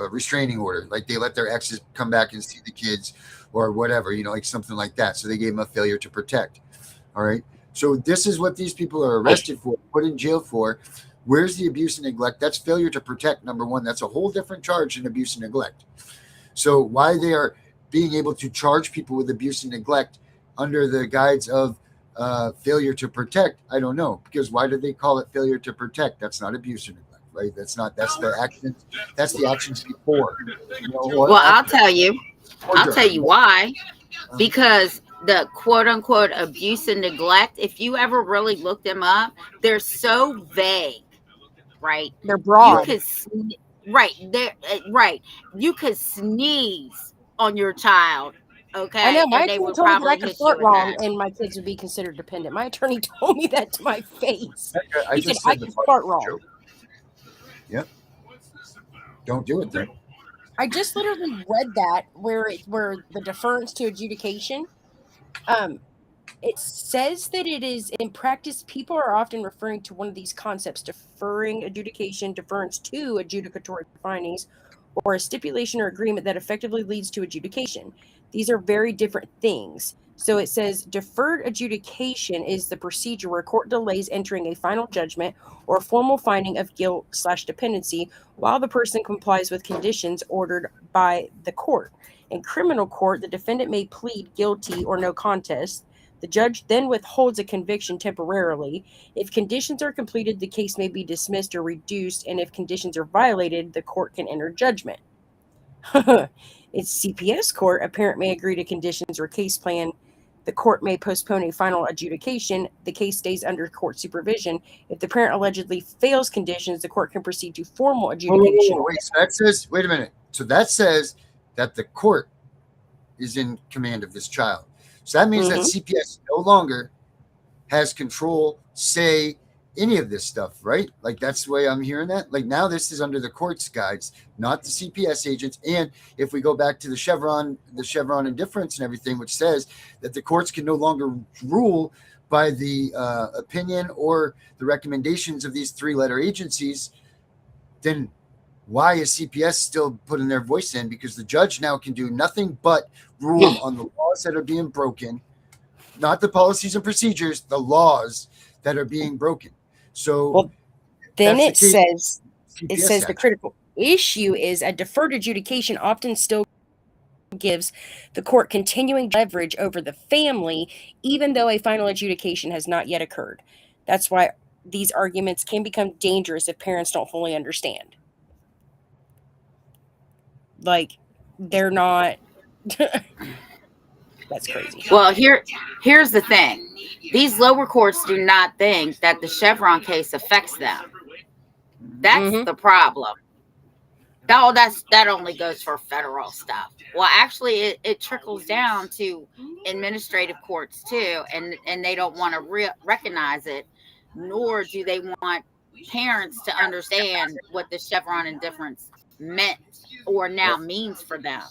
restraining order, like they let their exes come back and see the kids or whatever, like something like that. So they gave them a failure to protect. All right. So this is what these people are arrested for, put in jail for. Where's the abuse and neglect? That's failure to protect, number one. That's a whole different charge than abuse and neglect. So why they are being able to charge people with abuse and neglect under the guise of failure to protect, I don't know. Because why do they call it failure to protect? That's not abuse or neglect, right? That's the actions. That's the actions before.
Well, I'll tell you why. Because the quote unquote abuse and neglect, if you ever really look them up, they're so vague, right?
They're broad.
You could right. You could sneeze on your child. Okay.
I know my
and they
attorney
would
told me that I
probably
could
hit you
flirt
with
wrong
that.
and my kids would be considered dependent. My attorney told me that to my face.
I
He said I could flirt wrong.
Yep. Don't do it then.
I just literally read that where the deference to adjudication. It says that it is in practice, people are often referring to one of these concepts: deferring adjudication, deference to adjudicatory findings, or a stipulation or agreement that effectively leads to adjudication. These are very different things. So it says deferred adjudication is the procedure where court delays entering a final judgment or formal finding of guilt/dependency while the person complies with conditions ordered by the court. In criminal court, the defendant may plead guilty or no contest. The judge then withholds a conviction temporarily. If conditions are completed, the case may be dismissed or reduced, and if conditions are violated, the court can enter judgment. It's CPS court. A parent may agree to conditions or case plan. The court may postpone a final adjudication. The case stays under court supervision. If the parent allegedly fails conditions, the court can proceed to formal adjudication.
Wait, so that says, wait a minute. So that says that the court is in command of this child. So that means that CPS no longer has control, say, any of this stuff, right? Like that's the way I'm hearing that. Like now this is under the court's guides, not the CPS agents. And if we go back to the Chevron indifference and everything, which says that the courts can no longer rule by the opinion or the recommendations of these 3-letter agencies, then why is CPS still putting their voice in? Because the judge now can do nothing but rule on the laws that are being broken, not the policies and procedures, the laws that are being broken. So
then it says the critical issue is a deferred adjudication often still gives the court continuing leverage over the family, even though a final adjudication has not yet occurred. That's why these arguments can become dangerous if parents don't fully understand. Like, they're not. That's crazy.
Well, here's the thing. These lower courts do not think that the Chevron case affects them. That's the problem. That only goes for federal stuff. Well, actually, it trickles down to administrative courts too, and they don't want to recognize it, nor do they want parents to understand what the Chevron indifference meant or now means for them.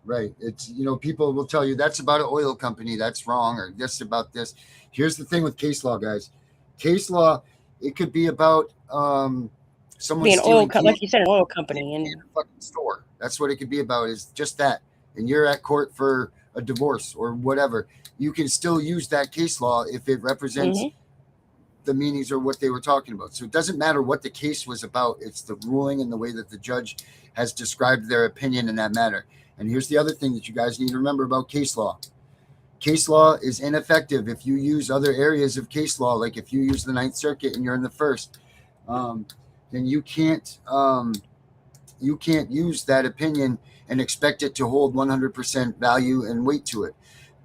Right. It's, people will tell you that's about an oil company. That's wrong. Or this about this. Here's the thing with case law, guys. Case law, it could be about someone
being oil, like you said, an oil company
in a fucking store. That's what it could be about, is just that. And you're at court for a divorce or whatever. You can still use that case law if it represents the meanings or what they were talking about. So it doesn't matter what the case was about. It's the ruling and the way that the judge has described their opinion in that matter. And here's the other thing that you guys need to remember about case law. Case law is ineffective if you use other areas of case law, like if you use the Ninth Circuit and you're in the First, then you can't use that opinion and expect it to hold 100% value and weight to it.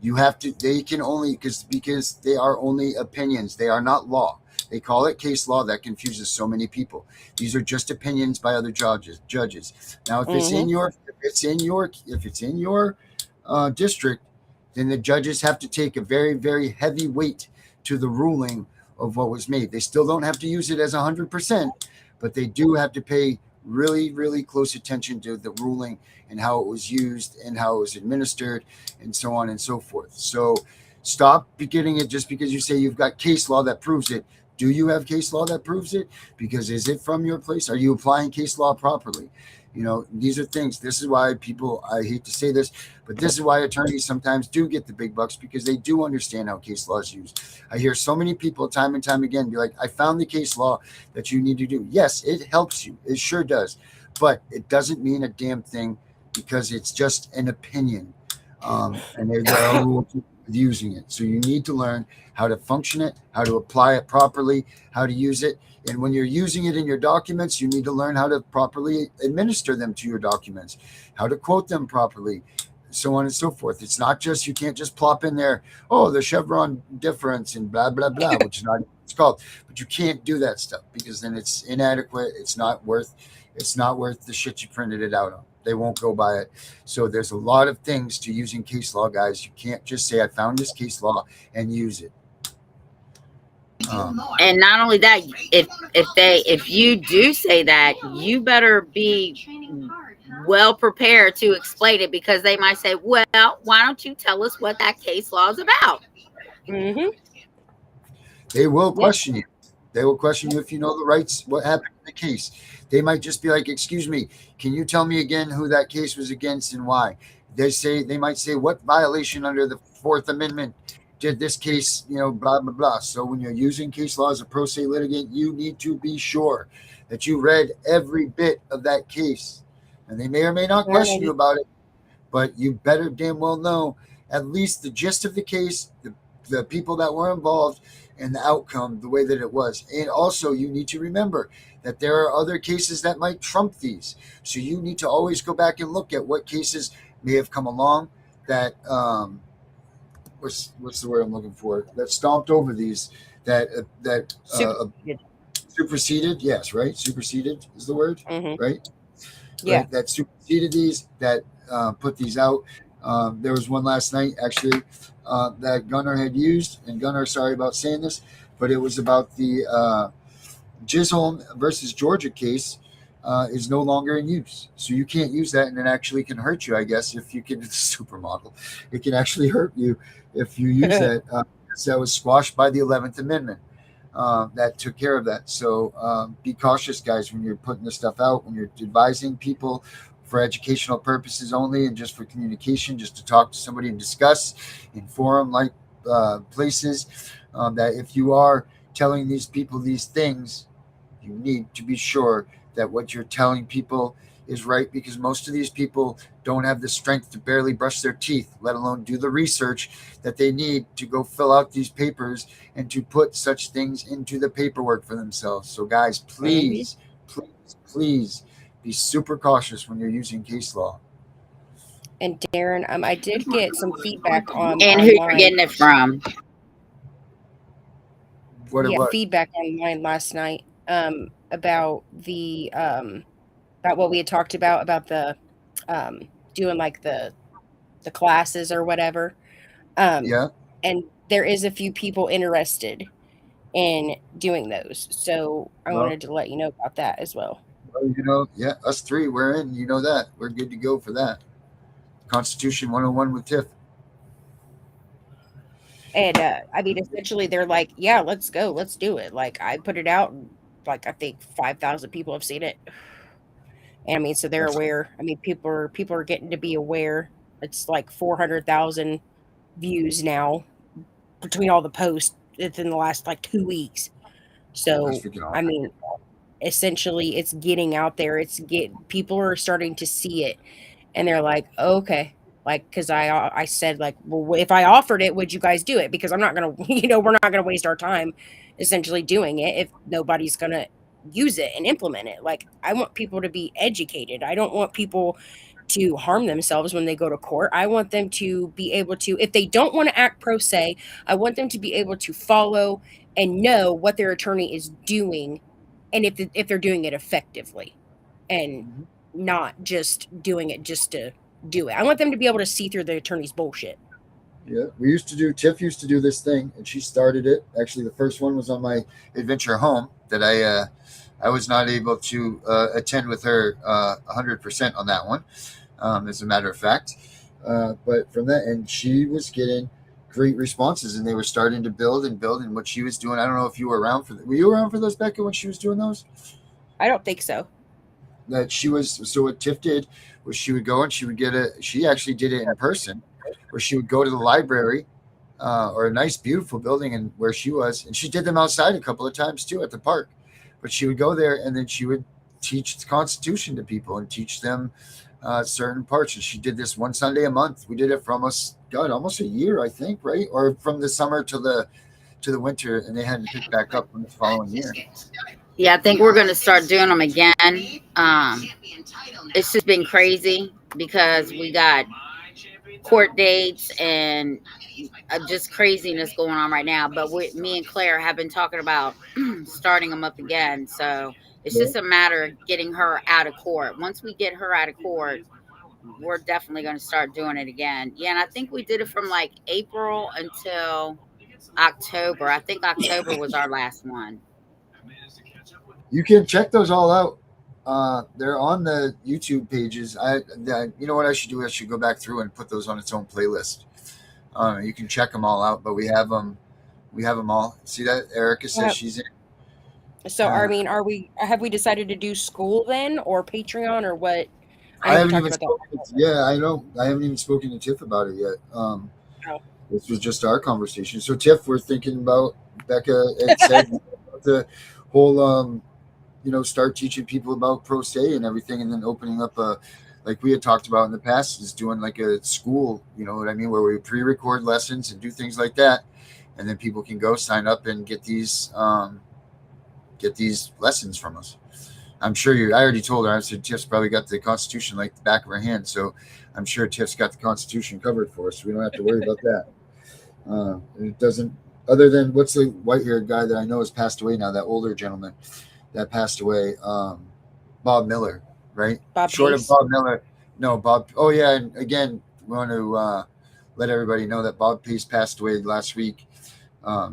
You have to. They can only because they are only opinions. They are not law. They call it case law. That confuses so many people. These are just opinions by other judges. Now, if it's in your district, then the judges have to take a very, very heavy weight to the ruling of what was made. They still don't have to use it as 100%, but they do have to pay really, really close attention to the ruling and how it was used and how it was administered and so on and so forth. So stop getting it just because you say you've got case law that proves it. Do you have case law that proves it? Because is it from your place? Are you applying case law properly? You know, these are things. This is why people, I hate to say this, but this is why attorneys sometimes do get the big bucks, because they do understand how case law is used. I hear so many people time and time again be like, I found the case law that you need to do. Yes, it helps you. It sure does. But it doesn't mean a damn thing, because it's just an opinion. And there are rules with using it. So you need to learn how to function it, how to apply it properly, how to use it. And when you're using it in your documents, you need to learn how to properly administer them to your documents, how to quote them properly, so on and so forth. It's not just, you can't just plop in there, oh, the Chevron difference and blah, blah, blah, which is not what it's called. But you can't do that stuff, because then it's inadequate. It's not worth the shit you printed it out on. They won't go by it. So there's a lot of things to using case law, guys. You can't just say, I found this case law and use it.
And not only that, if you do say that, you better be well prepared to explain it, because they might say, well, why don't you tell us what that case law is about?
Mm-hmm.
They will question you. They will question you if you know the rights, what happened in the case. They might just be like, excuse me, can you tell me again who that case was against and why? They might say, what violation under the Fourth Amendment did this case, blah, blah, blah. So when you're using case law as a pro se litigant, you need to be sure that you read every bit of that case. And they may or may not question you about it, but you better damn well know at least the gist of the case, the people that were involved, and the outcome, the way that it was. And also, you need to remember that there are other cases that might trump these. So you need to always go back and look at what cases may have come along that what's the word I'm looking for, that stomped over these, that superseded. Yes, right. Superseded is the word, right?
Yeah.
Right? That superseded these, that put these out. There was one last night, actually, that Gunnar had used, and Gunnar, sorry about saying this, but it was about the Chisholm versus Georgia case is no longer in use. So you can't use that, and it actually can hurt you, I guess, if you get a supermodel. It can actually hurt you if you use that. That was squashed by the 11th Amendment. That took care of that. So be cautious, guys, when you're putting this stuff out, when you're advising people for educational purposes only and just for communication, just to talk to somebody and discuss in forum like places, that if you are telling these people these things, you need to be sure that what you're telling people is right, because most of these people don't have the strength to barely brush their teeth, let alone do the research that they need to go fill out these papers and to put such things into the paperwork for themselves. So guys, please be super cautious when you're using case law.
And Darren, I did get some feedback on
And who you're getting it from.
Feedback online last night about the about what we had talked about the doing like the classes or whatever. And there is a few people interested in doing those. So I wanted to let you know about that as well.
Well, us three, we're in, that. We're good to go for that. Constitution 101 with Tiff.
And I mean, essentially, they're like, yeah, let's go. Let's do it. Like, I put it out, and like, I think 5,000 people have seen it. And I mean, so they're aware. I mean, people are getting to be aware. It's like 400,000 views now between all the posts within the last like 2 weeks. So, I mean, essentially, it's getting out there. People are starting to see it, and they're like, okay. Like, because I said, like, well, if I offered it, would you guys do it? Because I'm not going to, we're not going to waste our time essentially doing it if nobody's going to use it and implement it. Like, I want people to be educated. I don't want people to harm themselves when they go to court. I want them to be able to, if they don't want to act pro se, I want them to be able to follow and know what their attorney is doing, and if they're doing it effectively, and not just doing it just to do it. I want them to be able to see through the attorney's bullshit.
Yeah, we used to do. Tiff used to do this thing, and she started it. Actually, the first one was on my adventure home that I was not able to attend with her 100% on that one, as a matter of fact. But from that, and she was getting great responses, and they were starting to build and build. And what she was doing, I don't know if you were around for. Were you around for those, Becca, when she was doing those?
I don't think so.
That she was. So what Tiff did was she would go and she would get a. She actually did it in person, where she would go to the library, or a nice, beautiful building, and where she was, and she did them outside a couple of times too at the park. But she would go there, and then she would teach the Constitution to people and teach them certain parts. And she did this one Sunday a month. We did it for almost a year, I think, right? Or from the summer to the winter, and they had to pick back up from the following year.
Yeah, I think we're going to start doing them again. It's just been crazy because we got court dates and just craziness going on right now. But me and Claire have been talking about starting them up again. So it's just a matter of getting her out of court. Once we get her out of court, we're definitely going to start doing it again. Yeah, and I think we did it from like April until October. I think October was our last one.
You can check those all out. They're on the YouTube pages. You know what I should do? I should go back through and put those on its own playlist. You can check them all out, but we have them. We have them all. See that Erica says she's in.
So have we decided to do school then, or Patreon, or what?
I haven't even spoken. Yeah, I know. I haven't even spoken to Tiff about it yet. This was just our conversation. So Tiff, we're thinking about, Becca had said the whole start teaching people about pro se and everything, and then opening up like we had talked about in the past, is doing like a school, you know what I mean, where we pre-record lessons and do things like that, and then people can go sign up and get these lessons from us. I'm sure I already told her, I said Tiff's probably got the Constitution like the back of her hand, so I'm sure Tiff's got the Constitution covered for us, so we don't have to worry about that. It doesn't, other than, what's the white-haired guy that I know has passed away now, that older gentleman that passed away, Bob Miller, right? Short of Bob Miller. No, Bob. Oh, yeah. And again, we want to let everybody know that Bob Pace passed away last week.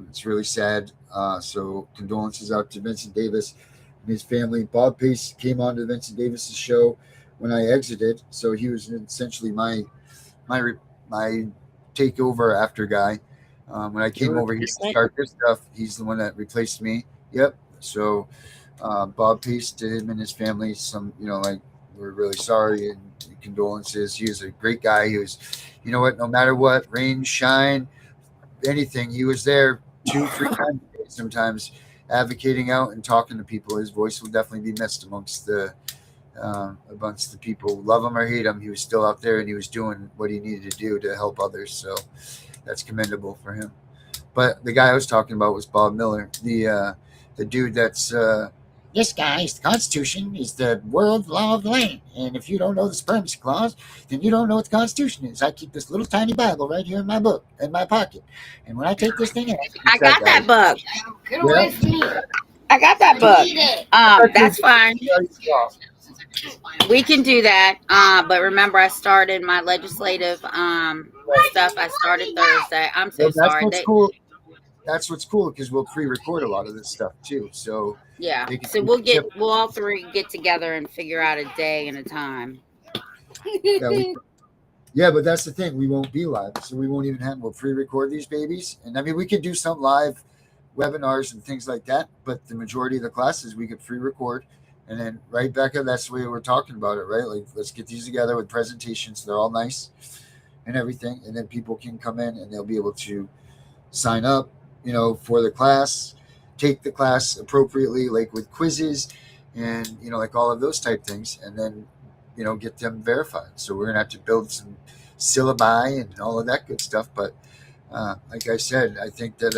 It's really sad. So condolences out to Vincent Davis and his family. Bob Pace came on to Vincent Davis's show when I exited. So he was essentially my takeover after guy. When I came over here to start this stuff, he's the one that replaced me. Yep. So Bob Pace, to him and his family, we're really sorry and condolences. He was a great guy. He was, you know what, no matter what, rain, shine, anything, he was there 2-3 times a day sometimes, advocating out and talking to people. His voice will definitely be missed amongst the people. Love him or hate him, he was still out there and he was doing what he needed to do to help others. So that's commendable for him. But the guy I was talking about was Bob Miller, the dude that's this guy's Constitution is the world law of the land. And if you don't know the Supremacy Clause, then you don't know what the Constitution is. I keep this little tiny Bible right here in my book, in my pocket. And when I take this thing out,
I got that book. Get away from me. I got that book. That's fine. We can do that. But remember, I started my legislative stuff. I started Thursday. I'm so sorry.
Cool. That's what's cool, because we'll pre-record a lot of this stuff too. So
yeah, so we'll all three get together and figure out a day and a time.
Yeah, but that's the thing. We won't be live, so we won't even we'll pre-record these babies. And I mean, we could do some live webinars and things like that, but the majority of the classes we could pre-record. And then right, Becca, that's the way we're talking about it, right? Like, let's get these together with presentations. They're all nice and everything. And then people can come in and they'll be able to sign up, for the class, take the class appropriately, like with quizzes and, like all of those type things. And then, get them verified. So we're going to have to build some syllabi and all of that good stuff. But like I said, I think that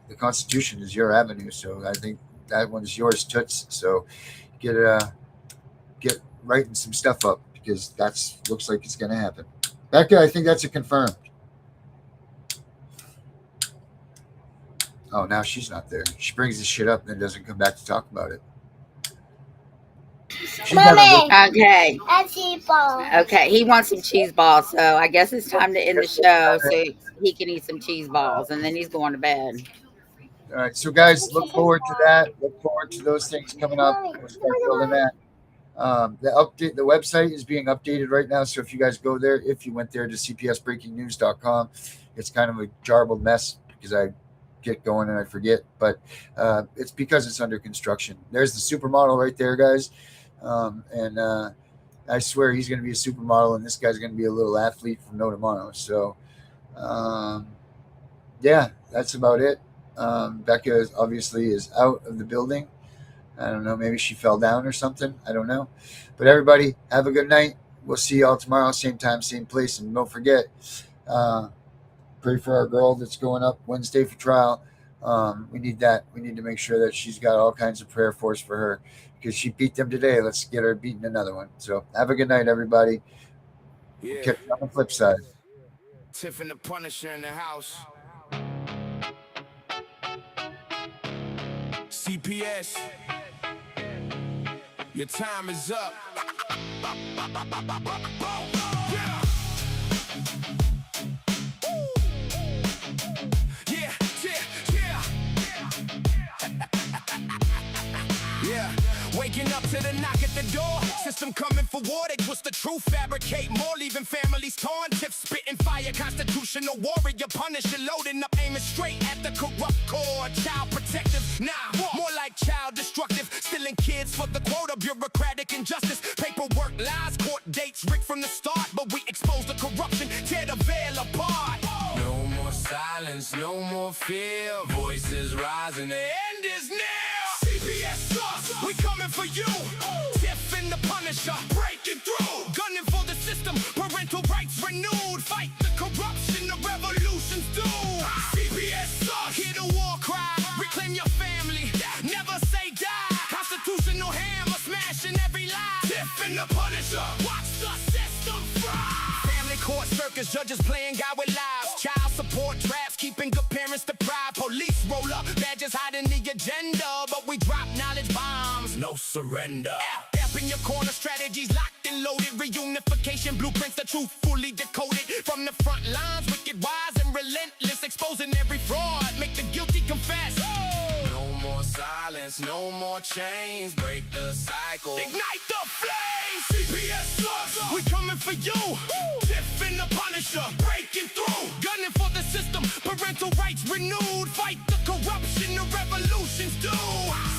the Constitution is your avenue. So I think that one is yours, Toots. So get writing some stuff up, because looks like it's going to happen. Becca, I think that's a confirmed. Oh, now she's not there. She brings this shit up and then doesn't come back to talk about it. She's not
Mommy.
Okay.
A cheese ball.
Okay. He wants some cheese balls, so I guess it's time to end the show so he can eat some cheese balls, and then he's going to bed.
All right, so guys, look forward to that. Look forward to those things coming up. We'll start building that. The website is being updated right now, so if you guys go there, if you went there to cpsbreakingnews.com, it's kind of a jarbled mess because I get going and I forget, but it's because it's under construction. There's the supermodel right there, guys, and I swear he's going to be a supermodel, and this guy's going to be a little athlete from no tomorrow. So, yeah, that's about it. Becca obviously is out of the building. I don't know. Maybe she fell down or something. I don't know. But everybody, have a good night. We'll see y'all tomorrow, same time, same place. And don't forget, pray for our girl that's going up Wednesday for trial. We need that. We need to make sure that she's got all kinds of prayer force for her because she beat them today. Let's get her beating another one. So have a good night, everybody.
Yeah.
Catch you on the flip side.
Tiff and the Punisher in the house. CPS. Your time is up. Yeah. Yeah, yeah, yeah. Yeah. Waking up to the knock at the door. System coming for war. They twist the truth, fabricate more, leaving families torn. Tiff spitting fire, constitutional warrior, Punisher, loading up, aiming straight at the corrupt core. Child protective, nah, more like child destructive. Stealing kids for the quota, bureaucratic injustice. Paperwork, lies, court dates, rigged from the start. But we expose the corruption, tear the veil apart. No more silence, no more fear. Voices rising, the end is near. CPS sauce, we coming for you. Tiff and the Punisher, breaking through. Gunning for the system, parental rights renewed. Fight the corruption, the revolution's due. CPS sauce, hear the war cry. Reclaim your family, never say die. Constitutional hammer, smashing every lie. Tiff and the Punisher, watch the system fry. Family court circus, judges playing God with lives. Child support traps, keeping good parents deprived. Police roll up, badges hiding the agenda. But we drop knowledge bombs, no surrender. F in your corner, strategies locked and loaded. Reunification blueprints, the truth fully decoded. From the front lines, wicked, wise, and relentless. Exposing every fraud, make the guilty confess. No more silence, no more chains. Break the cycle, ignite the flames. CPS slugs, we coming for you. Tiff and the Punisher, breaking through. Gunning for the system, parental rights renewed. Fight the corruption, the revolution's due.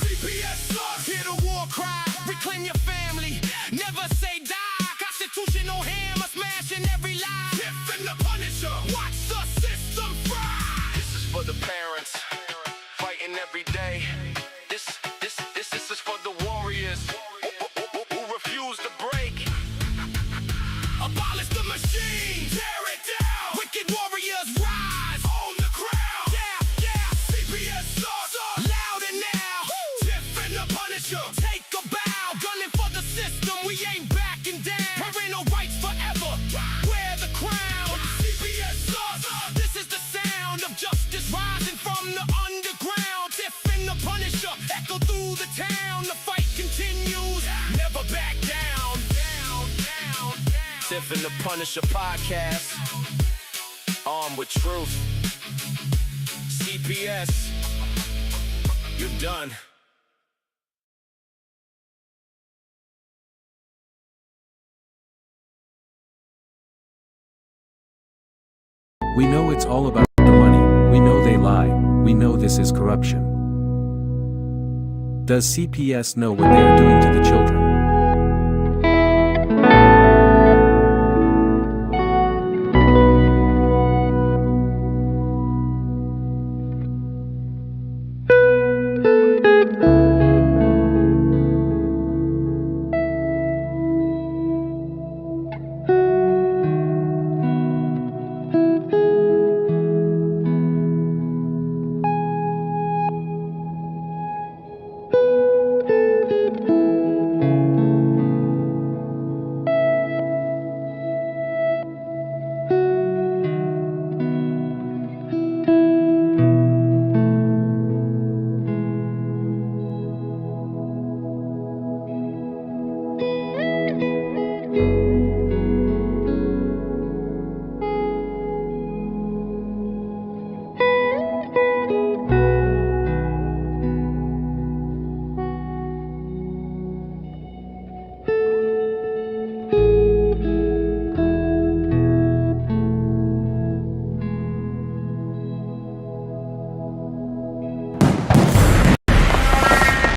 CPS slugs, hear the war cry. Reclaim your family, never say die. Constitutional hammer, smashing every lie. Tiff and the Punisher, watch the system fry. This is for the parents, fighting every day. This is for the warriors who refuse to break. Abolish the machine, tear it down. Wicked warriors rise, own the crown. Yeah, CPS sauce, louder now. Tiff and the Punisher, take a bow. Gunning for the system, we ain't backing down. Parental rights forever, wear the crown. CPS sauce, this is the sound of justice rising from the underground. Tiff and the Punisher, echo through the town. The fight continues, never back down. Tiff and the Punisher podcast, armed with truth. CPS, you're done.
We know it's all about the money, we know they lie, we know this is corruption. Does CPS know what they are doing to the children?